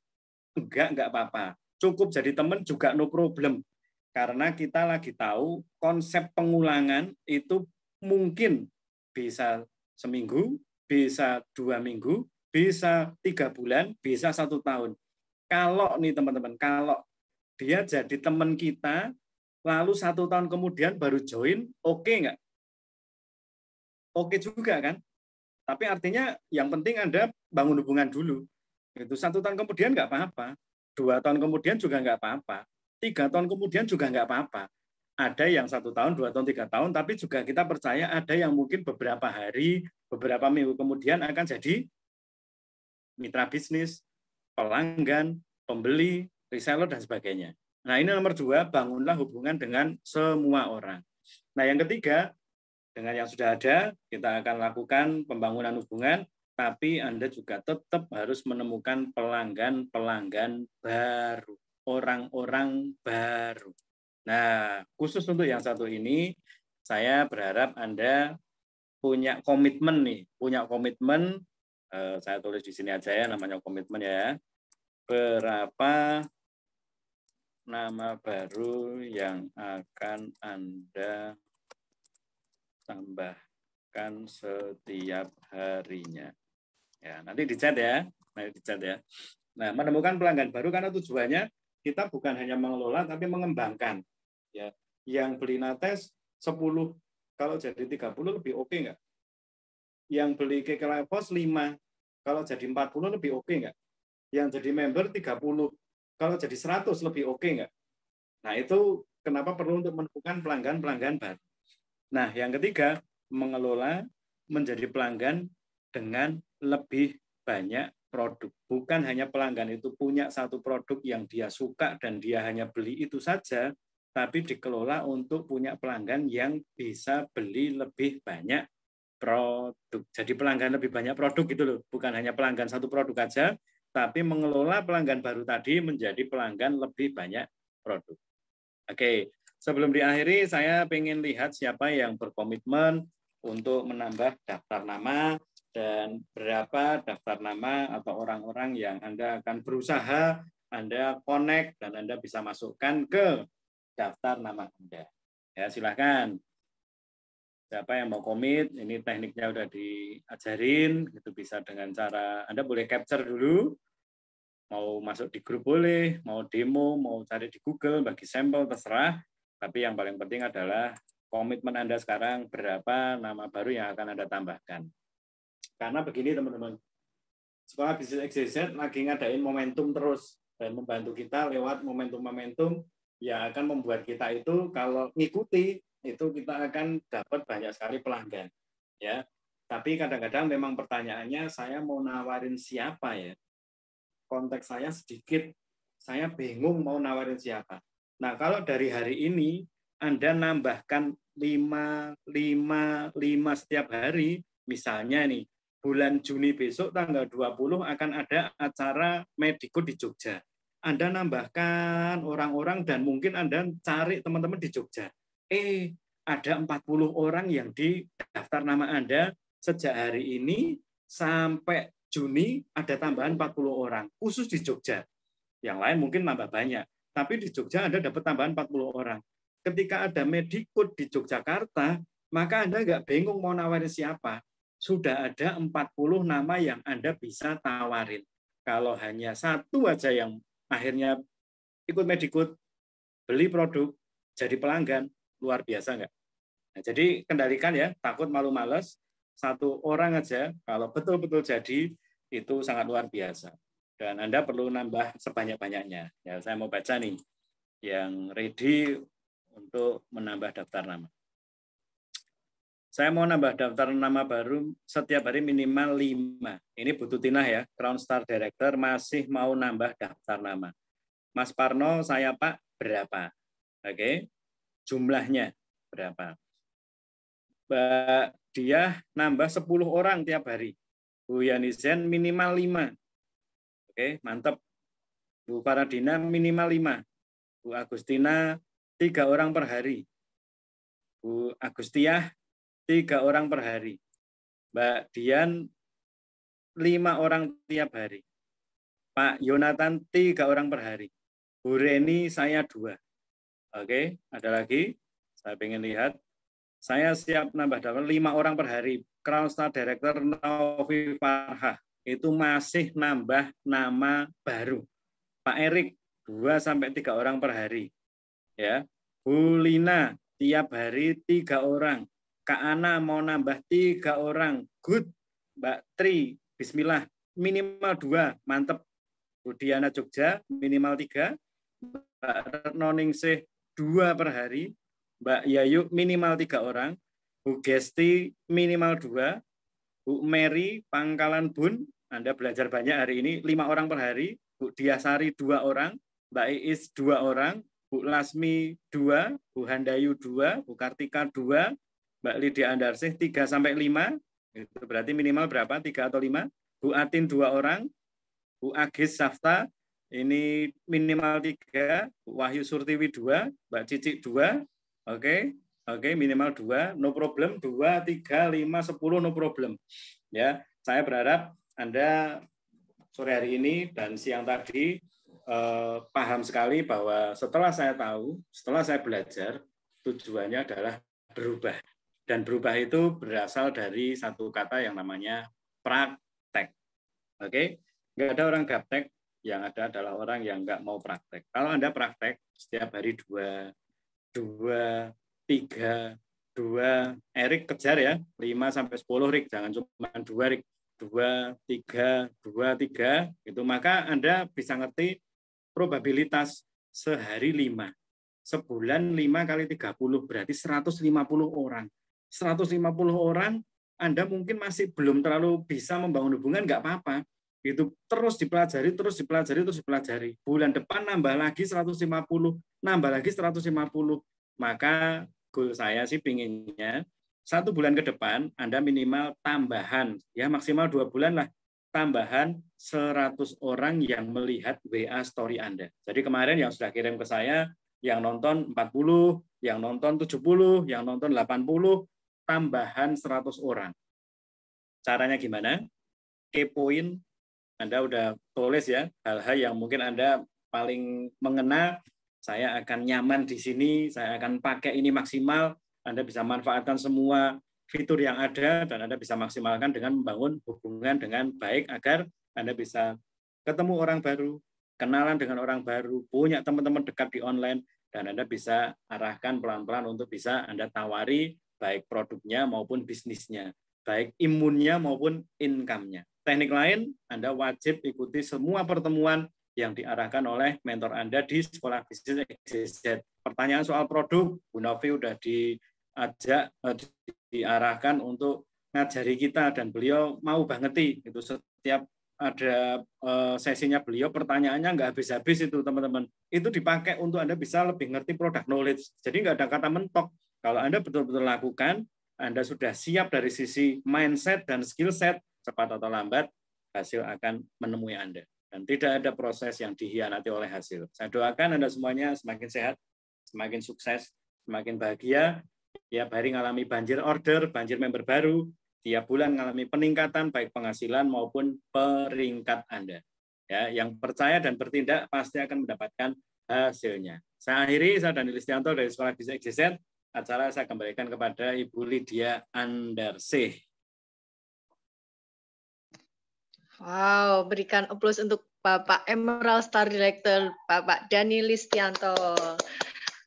enggak apa-apa. Cukup jadi teman juga no problem. Karena kita lagi tahu konsep pengulangan itu mungkin bisa seminggu, bisa 2 minggu, bisa 3 bulan, bisa 1 tahun. Kalau nih teman-teman, kalau dia jadi teman kita, lalu 1 tahun kemudian baru join, oke nggak? Oke juga kan? Tapi artinya yang penting Anda bangun hubungan dulu. Itu 1 tahun kemudian nggak apa-apa. 2 tahun kemudian juga nggak apa-apa. 3 tahun kemudian juga nggak apa-apa. Ada yang 1 tahun, 2 tahun, 3 tahun, tapi juga kita percaya ada yang mungkin beberapa hari, beberapa minggu kemudian akan jadi mitra bisnis, pelanggan, pembeli, reseller, dan sebagainya. Nah ini nomor 2, bangunlah hubungan dengan semua orang. Nah yang ketiga, dengan yang sudah ada, kita akan lakukan pembangunan hubungan, tapi Anda juga tetap harus menemukan pelanggan-pelanggan baru, orang-orang baru. Nah, khusus untuk yang 1 ini, saya berharap Anda punya komitmen nih, saya tulis di sini aja ya, namanya komitmen ya. Berapa nama baru yang akan Anda tambahkan setiap harinya. Ya, nanti dicat ya. Nah, menemukan pelanggan baru karena tujuannya kita bukan hanya mengelola tapi mengembangkan. Ya, yang beli Nates 10, kalau jadi 30 lebih oke nggak? Yang beli Kekelapos 5, kalau jadi 40 lebih oke nggak? Yang jadi member 30, kalau jadi 100 lebih oke nggak? Nah, itu kenapa perlu untuk menemukan pelanggan-pelanggan baru. Nah, yang ketiga, mengelola menjadi pelanggan dengan lebih banyak produk. Bukan hanya pelanggan itu punya 1 produk yang dia suka dan dia hanya beli itu saja, tapi dikelola untuk punya pelanggan yang bisa beli lebih banyak produk. Jadi pelanggan lebih banyak produk gitu loh. Bukan hanya pelanggan 1 produk aja, tapi mengelola pelanggan baru tadi menjadi pelanggan lebih banyak produk. Oke. Sebelum diakhiri, saya ingin lihat siapa yang berkomitmen untuk menambah daftar nama dan berapa daftar nama atau orang-orang yang Anda akan berusaha Anda connect dan Anda bisa masukkan ke daftar nama Anda. Ya, silakan. Siapa yang mau komit, ini tekniknya udah diajarin, itu bisa dengan cara Anda boleh capture dulu, mau masuk di grup boleh, mau demo, mau cari di Google, bagi sampel, terserah. Tapi yang paling penting adalah komitmen Anda sekarang berapa nama baru yang akan Anda tambahkan. Karena begini teman-teman, Sekolah Bisnis XYZ lagi ngadain momentum terus dan membantu kita lewat momentum-momentum yang akan membuat kita itu kalau ngikuti itu kita akan dapat banyak sekali pelanggan. Ya, tapi kadang-kadang memang pertanyaannya saya mau nawarin siapa ya? Konteks saya sedikit, saya bingung mau nawarin siapa. Nah, kalau dari hari ini Anda nambahkan 5 setiap hari, misalnya nih, bulan Juni besok tanggal 20 akan ada acara Medicode di Jogja. Anda nambahkan orang-orang dan mungkin Anda cari teman-teman di Jogja. Ada 40 orang yang di daftar nama Anda sejak hari ini sampai Juni ada tambahan 40 orang khusus di Jogja. Yang lain mungkin nambah banyak, tapi di Jogja Anda dapat tambahan 40 orang. Ketika ada Medicode di Yogyakarta, maka Anda nggak bingung mau nawarin siapa. Sudah ada 40 nama yang Anda bisa tawarin. Kalau hanya satu aja yang akhirnya ikut Medicode, beli produk, jadi pelanggan, luar biasa nggak? Nah, jadi kendalikan ya, takut malu males, satu orang aja, kalau betul-betul jadi, itu sangat luar biasa. Dan Anda perlu nambah sebanyak-banyaknya. Ya, saya mau baca nih, yang ready untuk menambah daftar nama. Saya mau nambah daftar nama baru setiap hari minimal 5. Ini Bu Tutinah ya, Crown Star Director masih mau nambah daftar nama. Mas Parno, saya Pak, berapa? Oke, jumlahnya berapa? Mbak Diah nambah 10 orang tiap hari. Bu Yanizen minimal 5. Oke, mantap. Bu Paradina minimal 5. Bu Agustina 3 orang per hari. Bu Agustiah 3 orang per hari. Mbak Dian 5 orang tiap hari. Pak Yonatan 3 orang per hari. Bu Reni saya 2. Oke, ada lagi. Saya pengen lihat. Saya siap nambah daftar 5 orang per hari. Crown Star Director Novi Farhah. Itu masih nambah nama baru. Pak Erik 2-3 orang per hari. Ya. Bu Lina tiap hari 3 orang. Kak Ana mau nambah 3 orang. Good. Mbak Tri, bismillah. Minimal 2, mantep. Bu Diana Jogja, minimal 3. Mbak Noningsih 2 per hari. Mbak Yayu, minimal 3 orang. Bu Gesti, minimal 2. Bu Mary, Pangkalan Bun, Anda belajar banyak hari ini, 5 orang per hari. Bu Diasari, 2 orang. Mbak Iis, 2 orang. Bu Lasmi, 2. Bu Handayu, 2. Bu Kartika, 2. Mbak Lydia Andarsih 3-5, itu berarti minimal berapa? 3 atau 5. Bu Atin 2 orang. Bu Agis Safta ini minimal 3. Bu Wahyu Surtiwi 2. Mbak Cici 2. Oke, minimal 2. No problem. 2, 3, 5, 10 no problem. Ya, saya berharap Anda sore hari ini dan siang tadi paham sekali bahwa setelah saya tahu, setelah saya belajar, tujuannya adalah berubah. Dan berubah itu berasal dari satu kata yang namanya praktek. Oke, nggak ada orang gaptek, yang ada adalah orang yang nggak mau praktek. Kalau Anda praktek setiap hari 2, 3, 2, Erik kejar ya, 5-10 Rik, jangan cuma 2 Rik, 2, 3, 2, 3, itu maka Anda bisa ngerti probabilitas sehari 5. Sebulan 5 kali 30 berarti 150 orang. 150 orang, Anda mungkin masih belum terlalu bisa membangun hubungan, nggak apa-apa. Itu terus dipelajari. Bulan depan nambah lagi 150, nambah lagi 150. Maka goal saya sih pinginnya 1 bulan ke depan Anda minimal tambahan, ya maksimal 2 bulan lah, tambahan 100 orang yang melihat WA story Anda. Jadi kemarin yang sudah kirim ke saya, yang nonton 40, yang nonton 70, yang nonton 80, tambahan 100 orang. Caranya gimana? Kepoin, Anda udah tulis ya, hal-hal yang mungkin Anda paling mengena, saya akan nyaman di sini, saya akan pakai ini maksimal, Anda bisa manfaatkan semua fitur yang ada, dan Anda bisa maksimalkan dengan membangun hubungan dengan baik, agar Anda bisa ketemu orang baru, kenalan dengan orang baru, punya teman-teman dekat di online, dan Anda bisa arahkan pelan-pelan untuk bisa Anda tawari baik produknya maupun bisnisnya, baik imunnya maupun income-nya. Teknik lain, Anda wajib ikuti semua pertemuan yang diarahkan oleh mentor Anda di Sekolah Bisnis XYZ. Pertanyaan soal produk, Bu Novi udah diarahkan untuk ngajari kita, dan beliau mau banget itu setiap ada sesinya beliau, pertanyaannya nggak habis-habis itu teman-teman. Itu dipakai untuk Anda bisa lebih ngerti product knowledge. Jadi nggak ada kata mentok. Kalau Anda betul-betul lakukan, Anda sudah siap dari sisi mindset dan skill set, cepat atau lambat hasil akan menemui Anda. Dan tidak ada proses yang dihianati oleh hasil. Saya doakan Anda semuanya semakin sehat, semakin sukses, semakin bahagia. Tiap hari mengalami banjir order, banjir member baru, tiap bulan mengalami peningkatan baik penghasilan maupun peringkat Anda. Ya, yang percaya dan bertindak pasti akan mendapatkan hasilnya. Saya akhiri, saya Dani Listianto dari Sekolah Bisnis XYZ. Acara saya kembalikan kepada Ibu Lydia Andarsih. Wow, berikan aplaus untuk Bapak Emerald Star Director, Bapak Dani Listianto.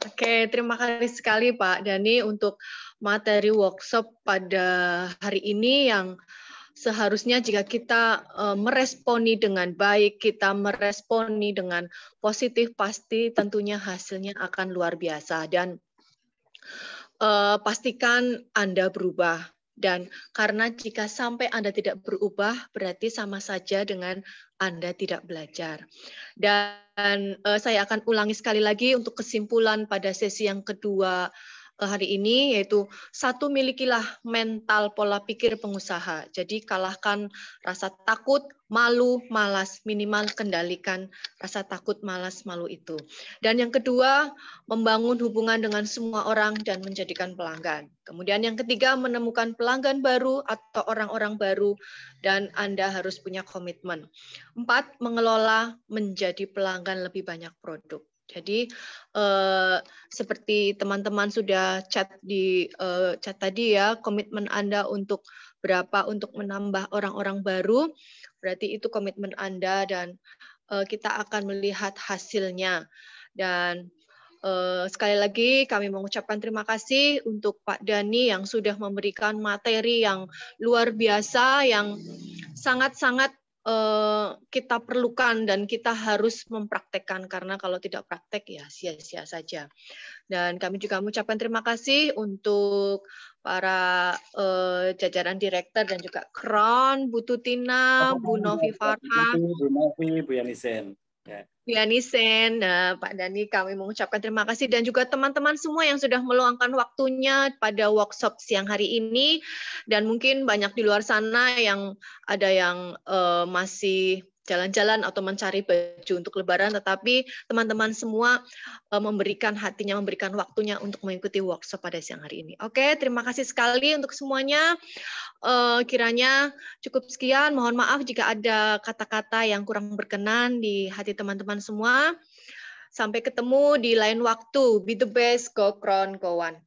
Oke, terima kasih sekali Pak Dani untuk materi workshop pada hari ini yang seharusnya jika kita meresponi dengan baik, kita meresponi dengan positif, pasti tentunya hasilnya akan luar biasa. Dan pastikan Anda berubah. Dan karena jika sampai Anda tidak berubah, berarti sama saja dengan Anda tidak belajar. Dan saya akan ulangi sekali lagi untuk kesimpulan pada sesi yang kedua hari ini, yaitu 1, milikilah mental pola pikir pengusaha. Jadi kalahkan rasa takut, malu, malas, minimal kendalikan rasa takut, malas, malu itu. Dan yang kedua, membangun hubungan dengan semua orang dan menjadikan pelanggan. Kemudian yang ketiga, menemukan pelanggan baru atau orang-orang baru dan Anda harus punya komitmen. 4, mengelola menjadi pelanggan lebih banyak produk. Jadi seperti teman-teman sudah chat di chat tadi ya, komitmen Anda untuk berapa untuk menambah orang-orang baru, berarti itu komitmen Anda dan kita akan melihat hasilnya. Dan sekali lagi kami mengucapkan terima kasih untuk Pak Dani yang sudah memberikan materi yang luar biasa, yang sangat-sangat kita perlukan dan kita harus mempraktekkan, karena kalau tidak praktek ya sia-sia saja. Dan kami juga mengucapkan terima kasih untuk para jajaran direktur dan juga Kron, Bu Tutina, Bu Novi Farha, Bu Novi, Bu Yanisen. Ya. Bu Yanisen, Pak Dani, kami mengucapkan terima kasih dan juga teman-teman semua yang sudah meluangkan waktunya pada workshop siang hari ini. Dan mungkin banyak di luar sana yang ada yang masih jalan-jalan atau mencari baju untuk Lebaran, tetapi teman-teman semua memberikan hatinya, memberikan waktunya untuk mengikuti workshop pada siang hari ini. Oke, terima kasih sekali untuk semuanya. Kiranya cukup sekian. Mohon maaf jika ada kata-kata yang kurang berkenan di hati teman-teman semua. Sampai ketemu di lain waktu. Be the best, go Crown, go One.